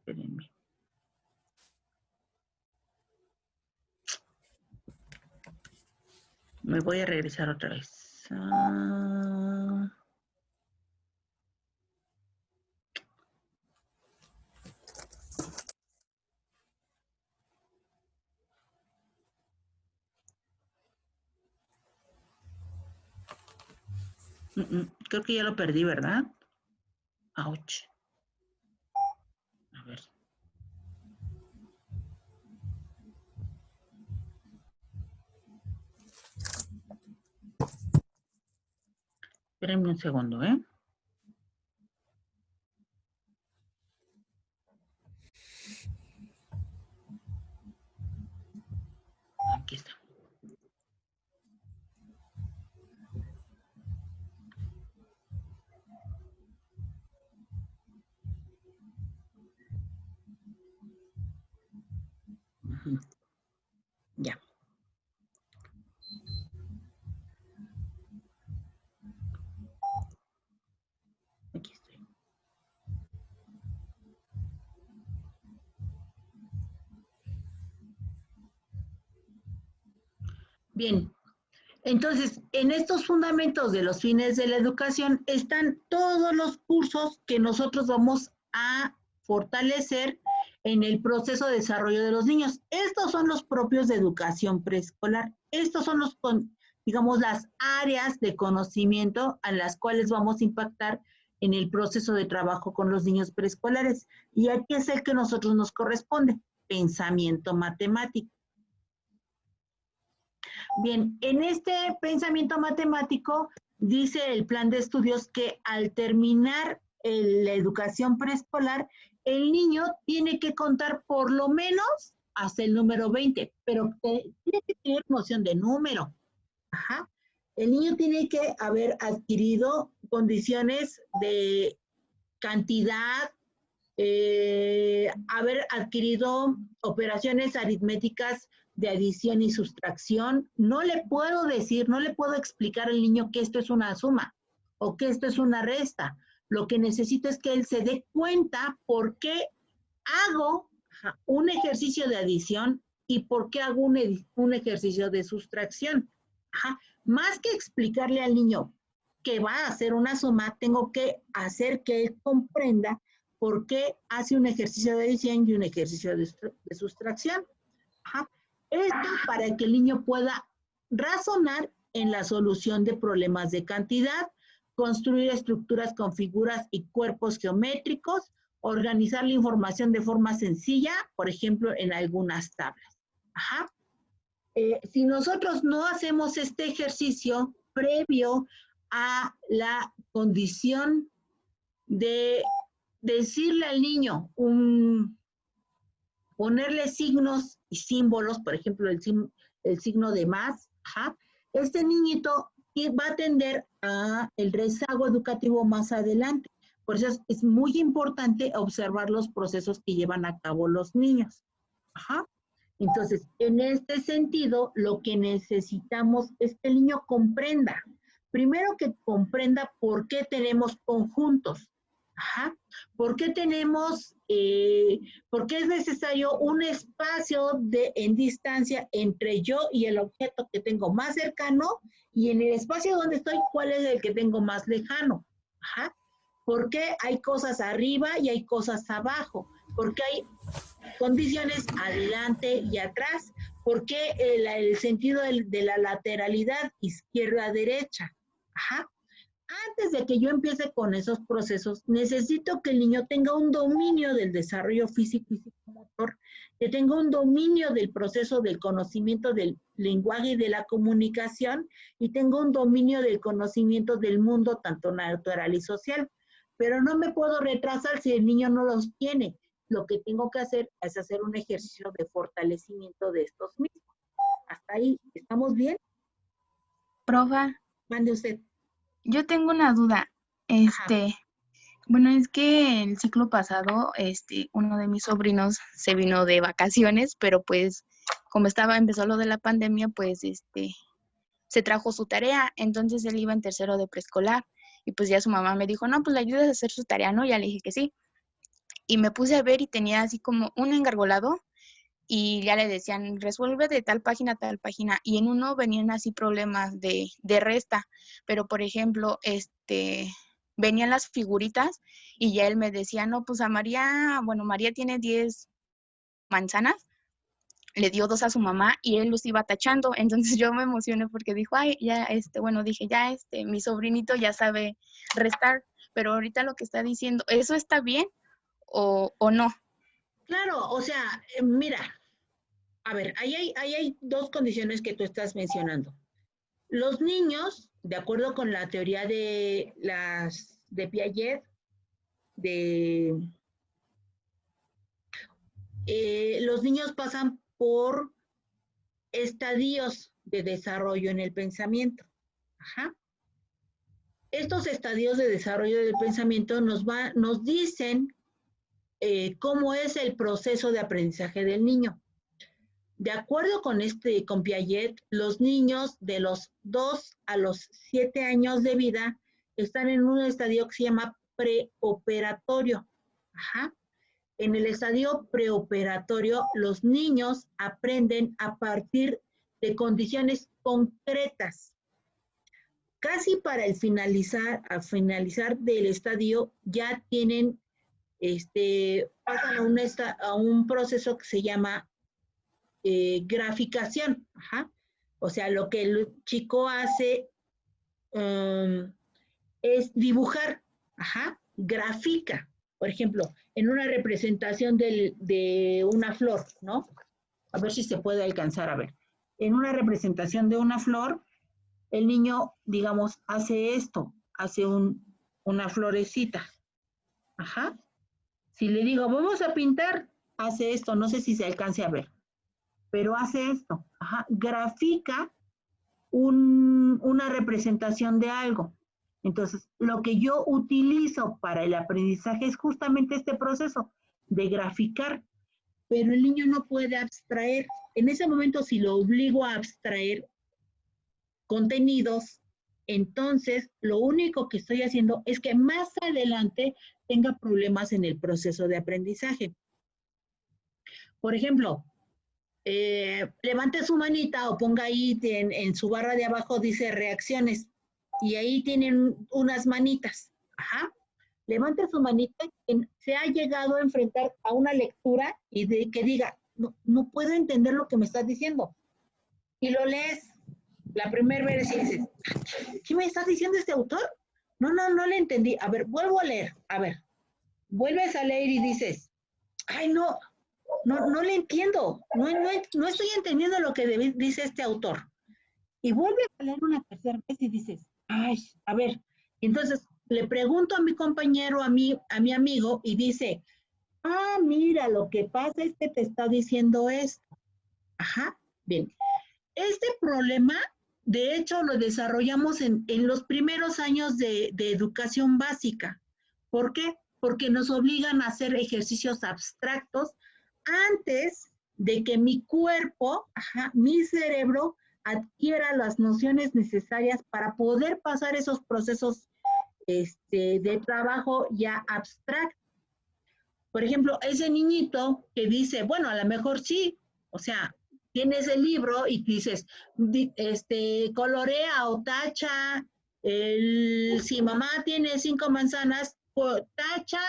Me voy a regresar otra vez. Creo que ya lo perdí, ¿verdad? Ouch. A ver. Espérenme un segundo, ¿eh? Aquí está. Ya. Aquí estoy. Bien. Entonces, en estos fundamentos de los fines de la educación están todos los cursos que nosotros vamos a fortalecer en el proceso de desarrollo de los niños. Estos son los propios de educación preescolar. Estos son los, digamos, las áreas de conocimiento a las cuales vamos a impactar en el proceso de trabajo con los niños preescolares. Y aquí es el que a nosotros nos corresponde, pensamiento matemático. Bien, en este pensamiento matemático dice el plan de estudios que al terminar la educación preescolar, el niño tiene que contar por lo menos hasta el número 20, pero tiene que tener noción de número. Ajá. El niño tiene que haber adquirido condiciones de cantidad, haber adquirido operaciones aritméticas de adición y sustracción. No le puedo decir, no le puedo explicar al niño que esto es una suma o que esto es una resta. Lo que necesito es que él se dé cuenta por qué hago un ejercicio de adición y por qué hago un ejercicio de sustracción. Ajá. Más que explicarle al niño que va a hacer una suma, tengo que hacer que él comprenda por qué hace un ejercicio de adición y un ejercicio de sustracción. Ajá. Esto para que el niño pueda razonar en la solución de problemas de cantidad, construir estructuras con figuras y cuerpos geométricos, organizar la información de forma sencilla, por ejemplo, en algunas tablas. Ajá. Si nosotros no hacemos este ejercicio previo a la condición de decirle al niño, ponerle signos y símbolos, por ejemplo, el signo de más, ajá, este niñito va a tender a el rezago educativo más adelante. Por eso es muy importante observar los procesos que llevan a cabo los niños. Ajá. Entonces, en este sentido, lo que necesitamos es que el niño comprenda. Primero que comprenda por qué tenemos conjuntos. Ajá. ¿Por qué tenemos, por qué es necesario un espacio en distancia entre yo y el objeto que tengo más cercano y en el espacio donde estoy, cuál es el que tengo más lejano? Ajá. ¿Por qué hay cosas arriba y hay cosas abajo? ¿Por qué hay condiciones adelante y atrás? ¿Por qué el sentido de la lateralidad izquierda-derecha? Ajá. Antes de que yo empiece con esos procesos, necesito que el niño tenga un dominio del desarrollo físico y psicomotor, que tenga un dominio del proceso del conocimiento del lenguaje y de la comunicación, y tenga un dominio del conocimiento del mundo, tanto natural y social. Pero no me puedo retrasar si el niño no los tiene. Lo que tengo que hacer es hacer un ejercicio de fortalecimiento de estos mismos. Hasta ahí, ¿estamos bien? Profa, Mande usted. yo tengo una duda. Bueno, es que el ciclo pasado, uno de mis sobrinos se vino de vacaciones, pero pues como empezó lo de la pandemia, pues se trajo su tarea, entonces él iba en tercero de preescolar y pues ya su mamá me dijo, no, pues le ayudas a hacer su tarea, ¿no? Ya le dije que sí. Y me puse a ver y tenía así como un engargolado y ya le decían, resuelve de tal página a tal página, y en uno venían así problemas de resta, pero por ejemplo, venían las figuritas y ya él me decía, no, pues a María, bueno, María tiene 10 manzanas, le dio 2 a su mamá y él los iba tachando. Entonces yo me emocioné porque dijo, ay, ya, bueno, dije, ya, mi sobrinito ya sabe restar, pero ahorita lo que está diciendo, ¿eso está bien o no? Claro, o sea, mira, a ver, ahí hay 2 condiciones que tú estás mencionando. Los niños, de acuerdo con la teoría de Piaget, los niños pasan por estadios de desarrollo en el pensamiento. Ajá. Estos estadios de desarrollo del pensamiento nos dicen cómo es el proceso de aprendizaje del niño. De acuerdo con Piaget, los niños de los 2 a los 7 años de vida están en un estadio que se llama preoperatorio. Ajá. En el estadio preoperatorio, los niños aprenden a partir de condiciones concretas. Casi para el finalizar del estadio, ya tienen, pasan a un proceso que se llama graficación. Ajá. O sea, lo que el chico hace es dibujar. Ajá. Grafica. Por ejemplo, en una representación de una flor, ¿no? A ver si se puede alcanzar a ver. En una representación de una flor, el niño, digamos, hace esto, hace una florecita. Ajá. Si le digo, vamos a pintar, hace esto, no sé si se alcance a ver, pero hace esto. Ajá. Grafica una representación de algo. Entonces, lo que yo utilizo para el aprendizaje es justamente este proceso de graficar, pero el niño no puede abstraer. En ese momento, si lo obligo a abstraer contenidos, entonces lo único que estoy haciendo es que más adelante tenga problemas en el proceso de aprendizaje. Por ejemplo, levante su manita o ponga ahí en su barra de abajo, dice reacciones. Y ahí tienen unas manitas. Ajá. Levante su manita. Se ha llegado a enfrentar a una lectura y de que diga, no puedo entender lo que me estás diciendo. Y lo lees la primera vez y dices, ¿qué me estás diciendo este autor? No le entendí. A ver, vuelvo a leer. A ver, vuelves a leer y dices, ay, no le entiendo. No estoy entendiendo lo que dice este autor. Y vuelves a leer una tercera vez y dices, ay, a ver, entonces le pregunto a mi compañero, a mi amigo, y dice, mira, lo que pasa es que te está diciendo esto. Ajá, bien. Este problema, de hecho, lo desarrollamos en los primeros años de educación básica. ¿Por qué? Porque nos obligan a hacer ejercicios abstractos antes de que mi cuerpo, mi cerebro, adquiera las nociones necesarias para poder pasar esos procesos de trabajo ya abstracto. Por ejemplo, ese niñito que dice, bueno, a lo mejor sí, o sea, tienes el libro y dices, colorea o tacha, si mamá tiene 5 manzanas, pues, tacha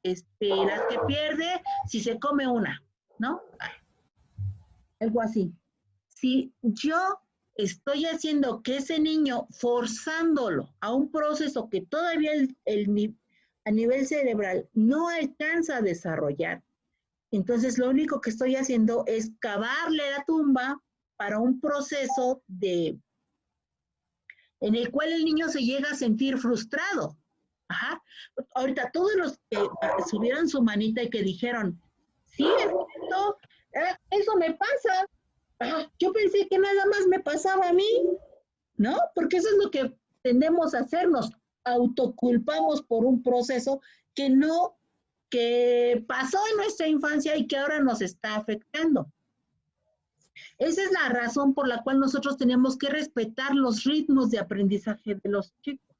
las que pierde si se come una, ¿no? Algo así. Si yo estoy haciendo que ese niño, forzándolo a un proceso que todavía a nivel cerebral no alcanza a desarrollar, entonces lo único que estoy haciendo es cavarle la tumba para un proceso en el cual el niño se llega a sentir frustrado. Ajá. Ahorita todos los que subieron su manita y que dijeron, sí, es cierto, eso me pasa. Yo pensé que nada más me pasaba a mí, ¿no? Porque eso es lo que tendemos a hacer, nos autoculpamos por un proceso que pasó en nuestra infancia y que ahora nos está afectando. Esa es la razón por la cual nosotros tenemos que respetar los ritmos de aprendizaje de los chicos.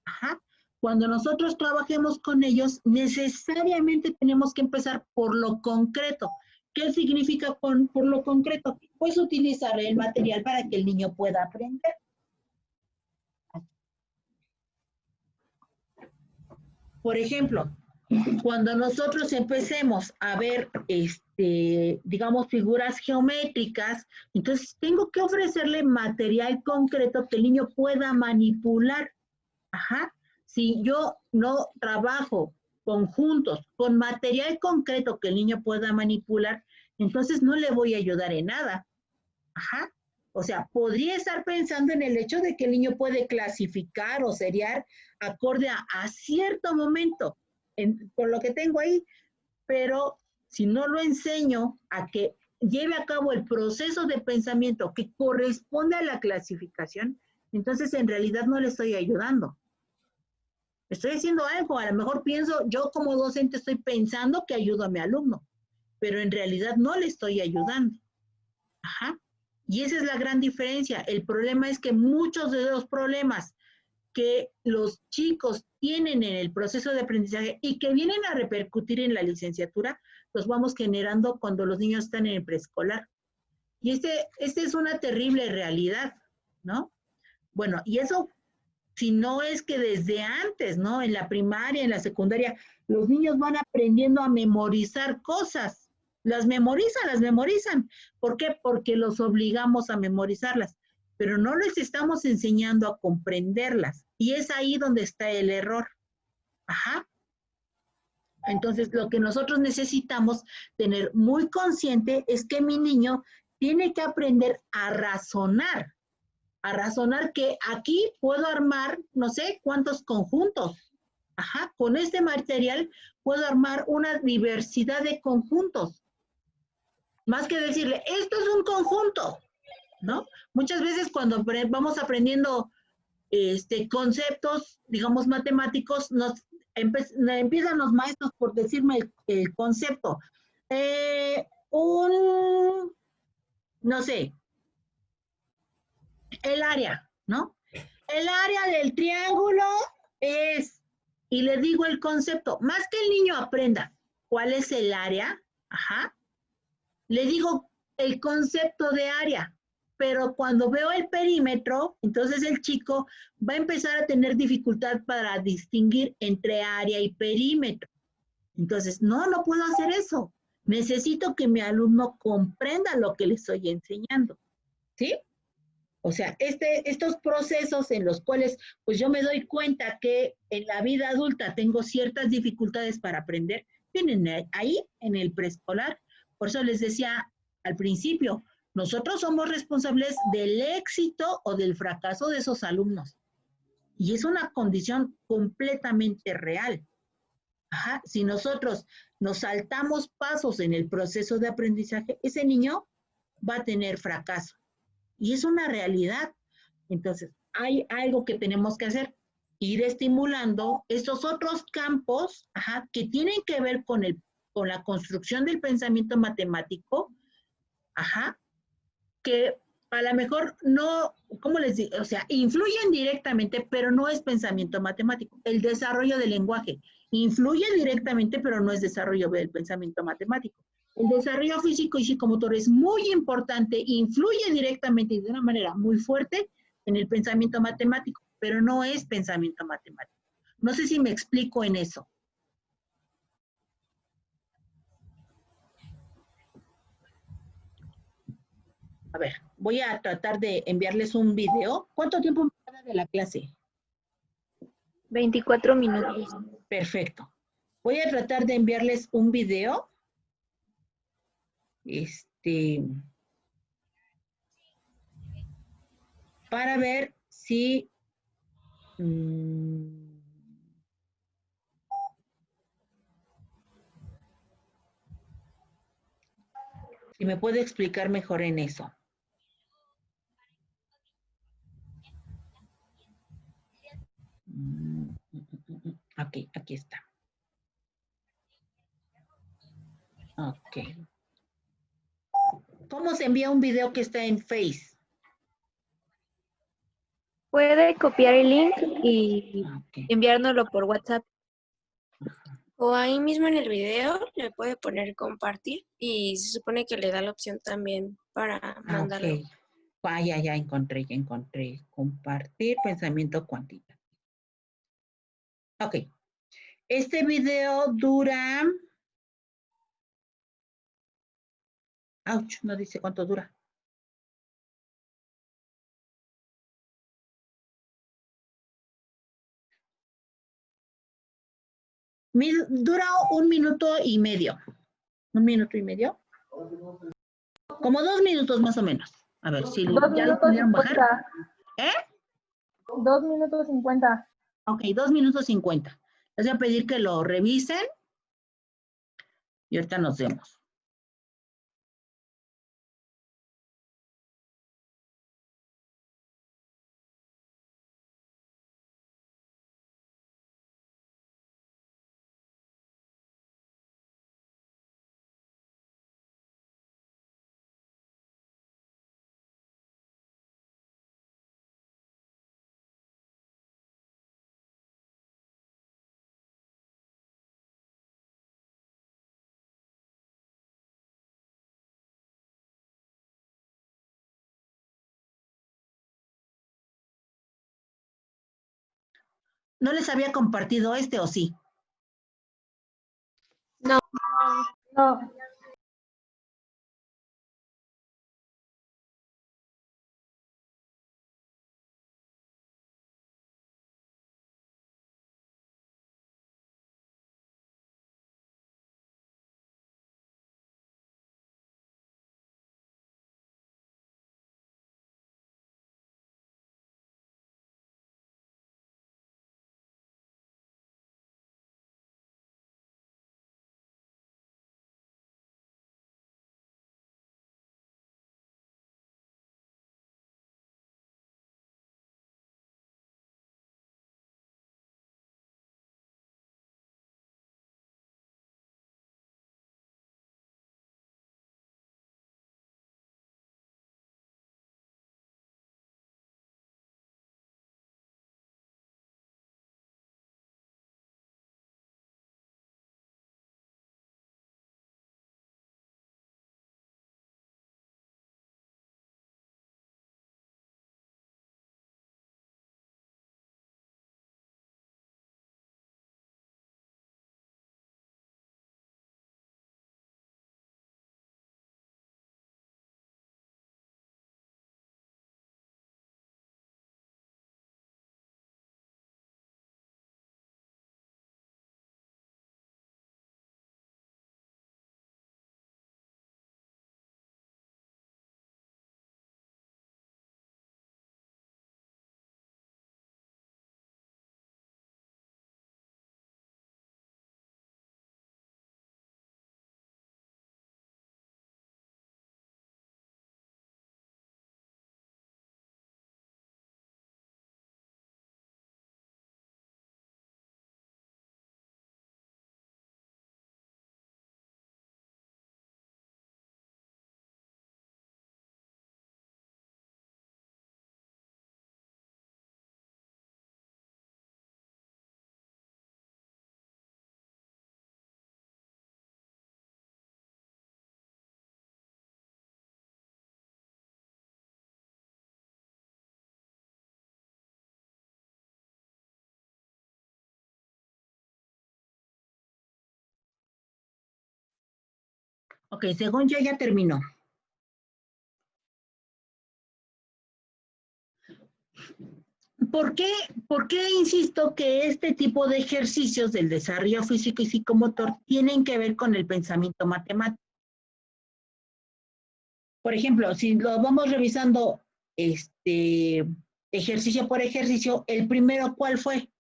Ajá. Cuando nosotros trabajemos con ellos, necesariamente tenemos que empezar por lo concreto. ¿Qué significa por lo concreto? Pues utilizar el material para que el niño pueda aprender. Por ejemplo, cuando nosotros empecemos a ver, digamos, figuras geométricas, entonces tengo que ofrecerle material concreto que el niño pueda manipular. Ajá. Si yo no trabajo conjuntos con material concreto que el niño pueda manipular, entonces no le voy a ayudar en nada. Ajá. O sea, podría estar pensando en el hecho de que el niño puede clasificar o seriar acorde a cierto momento, por lo que tengo ahí, pero si no lo enseño a que lleve a cabo el proceso de pensamiento que corresponde a la clasificación, entonces en realidad no le estoy ayudando. Estoy haciendo algo, a lo mejor pienso, yo como docente estoy pensando que ayudo a mi alumno, pero en realidad no le estoy ayudando. Ajá. Y esa es la gran diferencia. El problema es que muchos de los problemas que los chicos tienen en el proceso de aprendizaje y que vienen a repercutir en la licenciatura, los vamos generando cuando los niños están en el preescolar. Y esta es una terrible realidad, ¿no? Bueno, y eso, si no es que desde antes, ¿no? En la primaria, en la secundaria, los niños van aprendiendo a memorizar cosas. Las memorizan. ¿Por qué? Porque los obligamos a memorizarlas, pero no les estamos enseñando a comprenderlas. Y es ahí donde está el error. Ajá. Entonces, lo que nosotros necesitamos tener muy consciente es que mi niño tiene que aprender a razonar que aquí puedo armar, no sé, cuántos conjuntos. Ajá, con este material puedo armar una diversidad de conjuntos. Más que decirle, esto es un conjunto, ¿no? Muchas veces cuando vamos aprendiendo conceptos, digamos, matemáticos, empiezan los maestros por decirme el concepto. No sé, el área, ¿no? El área del triángulo es, y le digo el concepto, más que el niño aprenda cuál es el área, ajá, le digo el concepto de área, pero cuando veo el perímetro, entonces el chico va a empezar a tener dificultad para distinguir entre área y perímetro. Entonces, no puedo hacer eso. Necesito que mi alumno comprenda lo que le estoy enseñando, ¿sí? O sea, estos procesos en los cuales pues yo me doy cuenta que en la vida adulta tengo ciertas dificultades para aprender, vienen ahí en el preescolar. Por eso les decía al principio, nosotros somos responsables del éxito o del fracaso de esos alumnos. Y es una condición completamente real. Ajá, si nosotros nos saltamos pasos en el proceso de aprendizaje, ese niño va a tener fracaso. Y es una realidad. Entonces, hay algo que tenemos que hacer, ir estimulando estos otros campos, ajá, que tienen que ver con la construcción del pensamiento matemático, ajá, que a lo mejor no, ¿cómo les digo? O sea, influyen directamente, pero no es pensamiento matemático. El desarrollo del lenguaje influye directamente, pero no es desarrollo del pensamiento matemático. El desarrollo físico y psicomotor es muy importante, influye directamente y de una manera muy fuerte en el pensamiento matemático, pero no es pensamiento matemático. No sé si me explico en eso. A ver, voy a tratar de enviarles un video. ¿Cuánto tiempo me queda de la clase? 24 minutos. Perfecto. Voy a tratar de enviarles un video. Para ver si si me puede explicar mejor en eso. Aquí está. Ok. ¿Cómo se envía un video que está en Face? Puede copiar el link y enviárnoslo por WhatsApp. O ahí mismo en el video le puede poner compartir y se supone que le da la opción también para mandarlo. Ok. Ya encontré. Compartir pensamiento cuantitativo. Ok. Este video dura... Ouch, no dice cuánto dura. Dura 1 minuto y medio. 1 minuto y medio. Como 2 minutos más o menos. A ver, si ya lo pudieron bajar. 2 minutos 50. Ok, 2 minutos 50. Les voy a pedir que lo revisen y ahorita nos vemos. ¿No les había compartido este o sí? No. No. Ok, según yo ya terminó. ¿Por qué insisto que este tipo de ejercicios del desarrollo físico y psicomotor tienen que ver con el pensamiento matemático? Por ejemplo, si lo vamos revisando ejercicio por ejercicio, el primero, ¿cuál fue?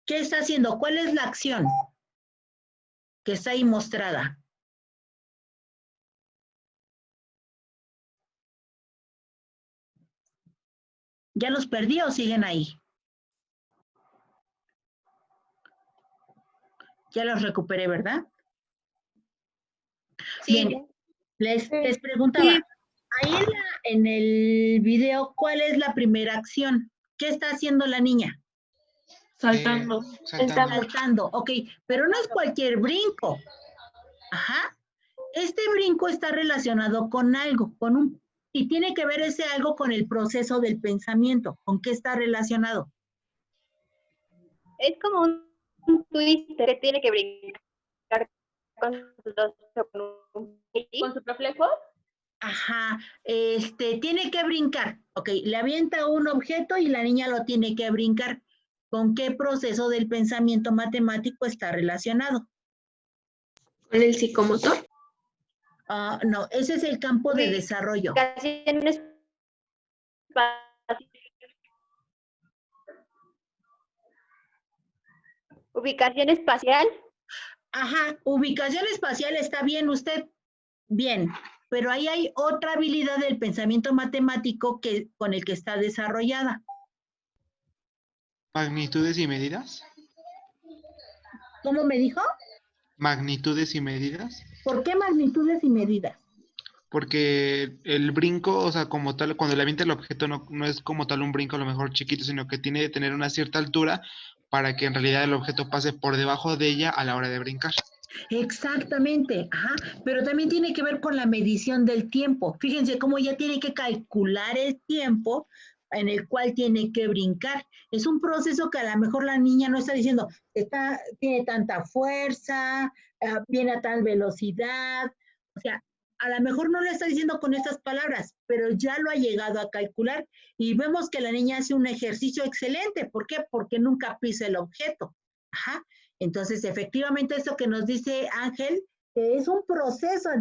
¿Qué está haciendo? ¿Cuál es la acción que está ahí mostrada? ¿Ya los perdí o siguen ahí? Ya los recuperé, ¿verdad? Sí. Bien, les preguntaba, ahí en el video, ¿cuál es la primera acción? ¿Qué está haciendo la niña? Saltando. Saltando, ok, pero no es cualquier brinco. Ajá. Este brinco está relacionado con algo, y tiene que ver ese algo con el proceso del pensamiento. ¿Con qué está relacionado? Es como un twister que tiene que brincar con su reflejo. Ajá, tiene que brincar. Ok, le avienta un objeto y la niña lo tiene que brincar. ¿Con qué proceso del pensamiento matemático está relacionado? ¿Con el psicomotor? No, ese es el campo de desarrollo. Ubicación espacial. Ajá, ubicación espacial está bien usted. Bien, pero ahí hay otra habilidad del pensamiento matemático con el que está desarrollada. ¿Magnitudes y medidas? ¿Cómo me dijo? ¿Magnitudes y medidas? ¿Por qué magnitudes y medidas? Porque el brinco, o sea, como tal, cuando le avienta el objeto no es como tal un brinco a lo mejor chiquito, sino que tiene que tener una cierta altura para que en realidad el objeto pase por debajo de ella a la hora de brincar. Exactamente, ajá, pero también tiene que ver con la medición del tiempo. Fíjense cómo ya tiene que calcular el tiempo en el cual tiene que brincar. Es un proceso que a lo mejor la niña no está diciendo, tiene tanta fuerza, viene a tal velocidad, o sea, a lo mejor no lo está diciendo con estas palabras, pero ya lo ha llegado a calcular y vemos que la niña hace un ejercicio excelente. ¿Por qué? Porque nunca pisa el objeto. Ajá. Entonces, efectivamente, esto que nos dice Ángel, es un proceso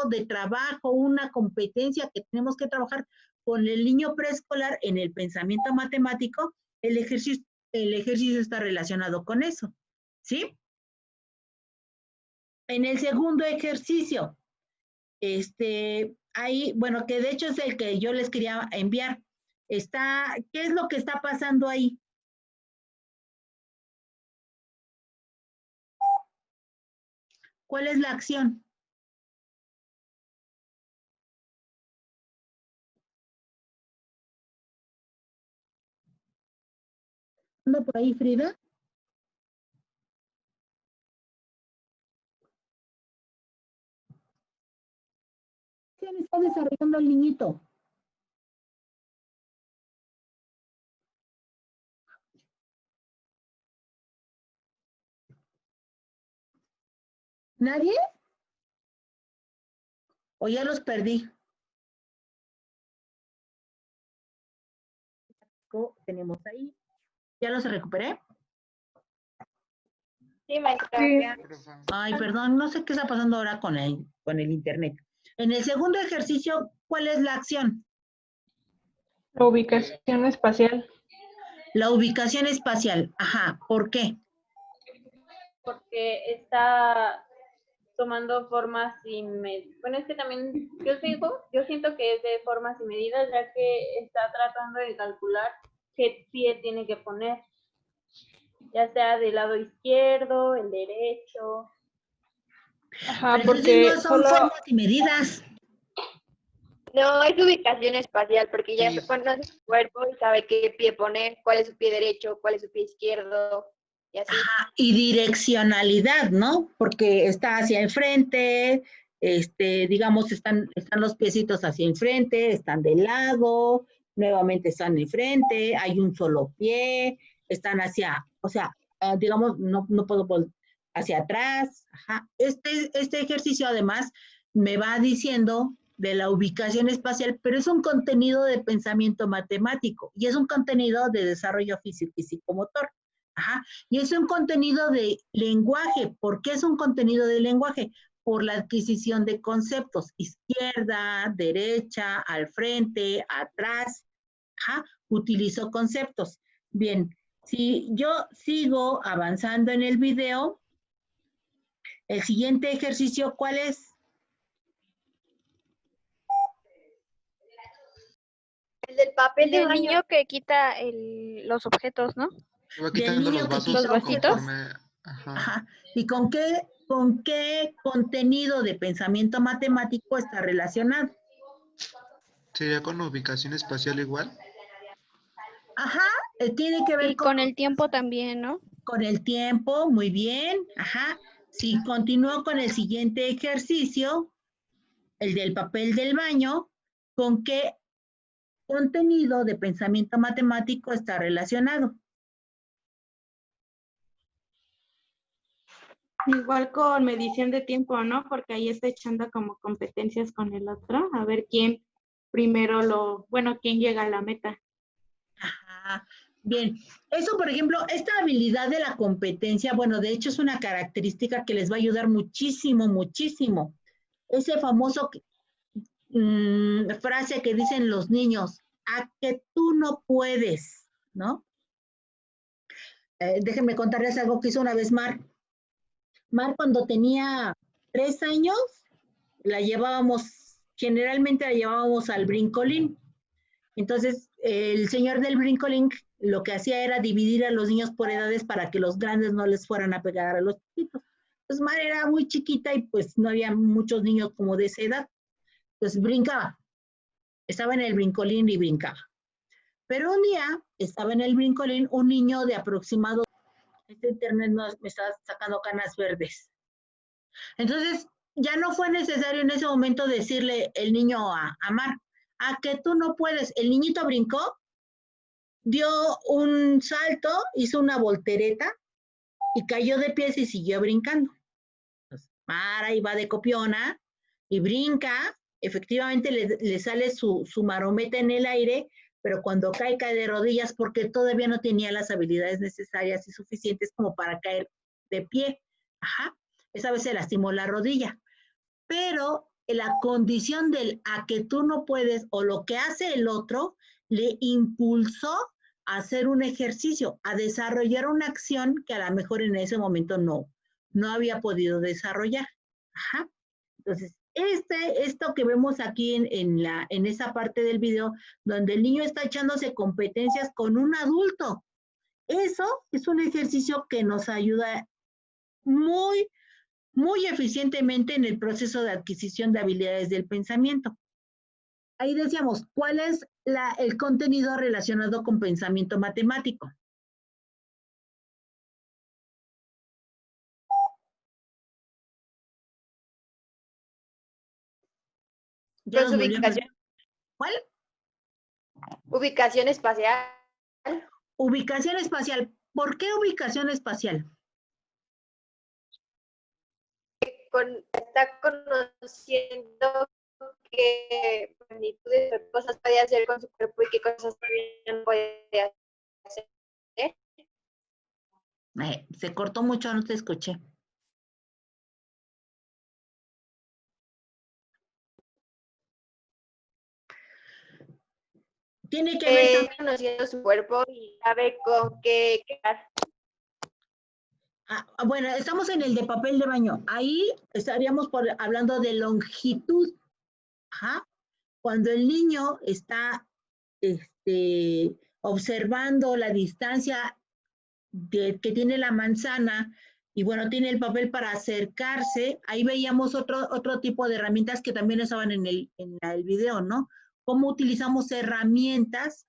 de trabajo, una competencia que tenemos que trabajar con el niño preescolar en el pensamiento matemático. El ejercicio está relacionado con eso, ¿sí? En el segundo ejercicio, ahí, bueno, que de hecho es el que yo les quería enviar, ¿qué es lo que está pasando ahí? ¿Cuál es la acción? ¿Anda por ahí, Frida? ¿Qué está desarrollando el niñito? ¿Nadie? ¿O ya los perdí? Tenemos ahí. ¿Ya los recuperé? Sí, maestra. Ay, perdón, no sé qué está pasando ahora con el internet. En el segundo ejercicio, ¿cuál es la acción? La ubicación espacial. La ubicación espacial, ajá, ¿por qué? Porque está tomando formas bueno, es que también yo siento que es de formas y medidas, ya que está tratando de calcular qué pie tiene que poner, ya sea del lado izquierdo, el derecho. Ajá, pero porque no son formas y medidas. No, es ubicación espacial, porque ya conoce su cuerpo y sabe qué pie poner, cuál es su pie derecho, cuál es su pie izquierdo, y así. Ajá, y direccionalidad, ¿no? Porque está hacia enfrente, digamos, están los piecitos hacia enfrente, están de lado, nuevamente están enfrente, hay un solo pie, están o sea, digamos, no puedo hacia atrás. Ajá. Este ejercicio además me va diciendo de la ubicación espacial, pero es un contenido de pensamiento matemático y es un contenido de desarrollo físico y psicomotor. Ajá. Y es un contenido de lenguaje. ¿Por qué es un contenido de lenguaje? Por la adquisición de conceptos, izquierda, derecha, al frente, atrás. Ajá. Utilizo conceptos. Bien, si yo sigo avanzando en el video, el siguiente ejercicio, ¿cuál es? El del papel de Del baño. niño que quita los objetos, ¿no? Va Del quitando niño los que vasos quita los conforme... Ajá. ¿Y con qué ¿con qué contenido de pensamiento matemático está relacionado? ¿Sería con ubicación espacial igual? Ajá, tiene que ver Y con el tiempo también, ¿no? con el tiempo, muy bien, ajá. Si continúo con el siguiente ejercicio, el del papel del baño, ¿con qué contenido de pensamiento matemático está relacionado? Igual con medición de tiempo, ¿no? Porque ahí está echando como competencias con el otro, a ver quién primero quién llega a la meta. Ajá, bien. Eso, por ejemplo, esta habilidad de la competencia, bueno, de hecho es una característica que les va a ayudar muchísimo, muchísimo. Ese famoso frase que dicen los niños, a que tú no puedes, ¿no? Déjenme contarles algo que hizo una vez Mar. Mar, cuando tenía 3 años, generalmente la llevábamos al brincolín. Entonces, el señor del brincolín lo que hacía era dividir a los niños por edades para que los grandes no les fueran a pegar a los chiquitos. Pues Mar era muy chiquita y pues no había muchos niños como de esa edad. Entonces brincaba. Estaba en el brincolín y brincaba. Pero un día estaba en el brincolín un niño de aproximado, este internet me está sacando canas verdes. Entonces, ya no fue necesario en ese momento decirle el niño a Mar, a que tú no puedes. El niñito brincó, dio un salto, hizo una voltereta y cayó de pies y siguió brincando. Entonces, Mar ahí va de copiona y brinca, efectivamente le sale su marometa en el aire, pero cuando cae de rodillas porque todavía no tenía las habilidades necesarias y suficientes como para caer de pie. Ajá. Esa vez se lastimó la rodilla. Pero la condición del a que tú no puedes o lo que hace el otro le impulsó a hacer un ejercicio, a desarrollar una acción que a lo mejor en ese momento no había podido desarrollar. Ajá. Entonces, esto que vemos aquí en esa parte del video, donde el niño está echándose competencias con un adulto, eso es un ejercicio que nos ayuda muy, muy eficientemente en el proceso de adquisición de habilidades del pensamiento. Ahí decíamos, ¿cuál es el contenido relacionado con pensamiento matemático? Pues ubicación. ¿Cuál? Ubicación espacial. Ubicación espacial. ¿Por qué ubicación espacial? Está conociendo qué magnitudes de cosas puede hacer con su cuerpo y qué cosas no puede hacer. Se cortó mucho, no te escuché. Tiene que ver también conociendo su cuerpo y sabe con qué hacer. Bueno, estamos en el de papel de baño. Ahí estaríamos hablando de longitud. Ajá. Cuando el niño está observando la distancia que tiene la manzana y bueno, tiene el papel para acercarse, ahí veíamos otro tipo de herramientas que también estaban en el video, ¿no? Cómo utilizamos herramientas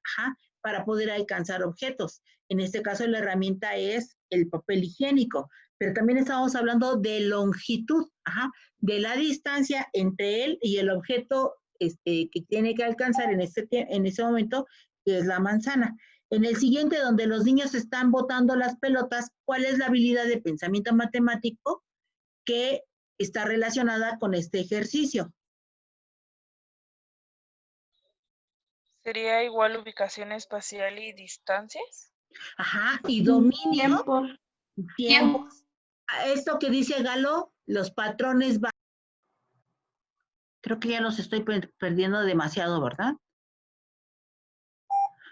para poder alcanzar objetos. En este caso la herramienta es el papel higiénico, pero también estamos hablando de longitud, de la distancia entre él y el objeto que tiene que alcanzar en ese momento, que es la manzana. En el siguiente, donde los niños están botando las pelotas, ¿cuál es la habilidad de pensamiento matemático que está relacionada con este ejercicio? ¿Sería igual ubicación espacial y distancias? Ajá, y dominio. Tiempo. Esto que dice Galo, los patrones van. Creo que ya los estoy perdiendo demasiado, ¿verdad?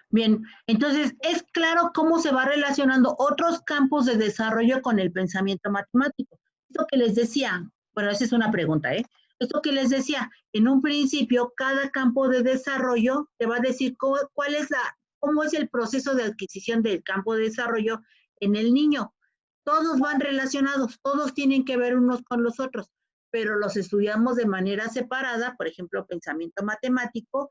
Bien, entonces es claro cómo se va relacionando otros campos de desarrollo con el pensamiento matemático. Esto que les decía, bueno, esa es una pregunta, ¿eh? Esto que les decía, en un principio, cada campo de desarrollo te va a decir cómo es el proceso de adquisición del campo de desarrollo en el niño. todos van relacionados, todos tienen que ver unos con los otros, pero los estudiamos de manera separada, por ejemplo, pensamiento matemático,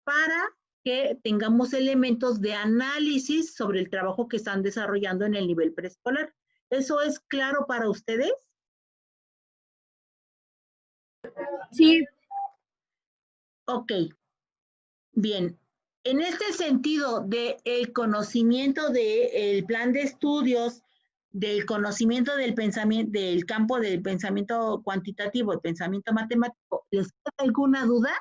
para que tengamos elementos de análisis sobre el trabajo que están desarrollando en el nivel preescolar. ¿Eso es claro para ustedes? Sí. Ok, bien. En este sentido del conocimiento del plan de estudios, del conocimiento del pensamiento, del campo del pensamiento cuantitativo, el pensamiento matemático, ¿les queda alguna duda?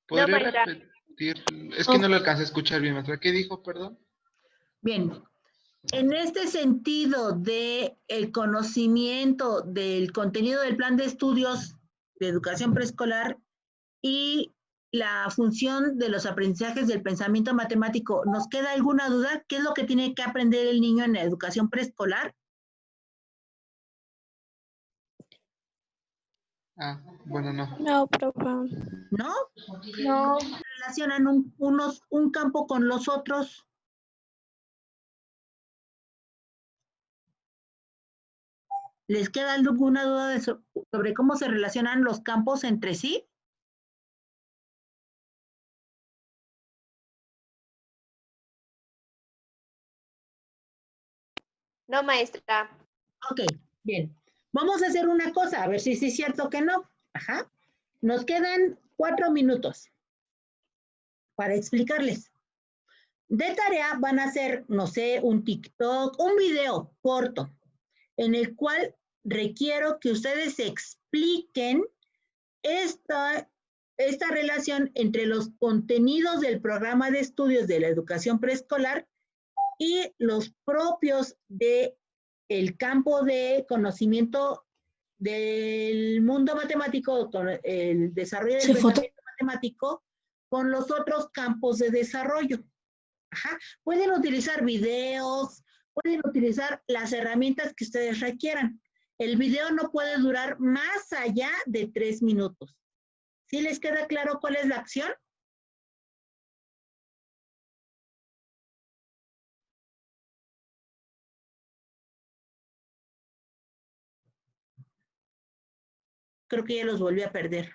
¿Podría No, maestra. repetir? Es que no lo alcancé a escuchar bien, maestra. ¿Qué dijo, perdón? Bien, en este sentido de el conocimiento del contenido del plan de estudios de educación preescolar y la función de los aprendizajes del pensamiento matemático, ¿nos queda alguna duda? ¿Qué es lo que tiene que aprender el niño en la educación preescolar? Ah, bueno, no. No, profe. ¿No? No. Relacionan un campo con los otros. ¿Les queda alguna duda sobre cómo se relacionan los campos entre sí? No, maestra. Ok, bien. Vamos a hacer una cosa, a ver si es cierto que no. Ajá. Nos quedan 4 minutos para explicarles. De tarea van a hacer, no sé, un TikTok, un video corto, en el cual requiero que ustedes expliquen esta relación entre los contenidos del programa de estudios de la educación preescolar y los propios de el campo de conocimiento del mundo matemático, con el desarrollo del pensamiento matemático, con los otros campos de desarrollo. Ajá. Pueden utilizar videos, pueden utilizar las herramientas que ustedes requieran. El video no puede durar más allá de 3 minutos. ¿Sí les queda claro cuál es la acción? Creo que ya los volví a perder.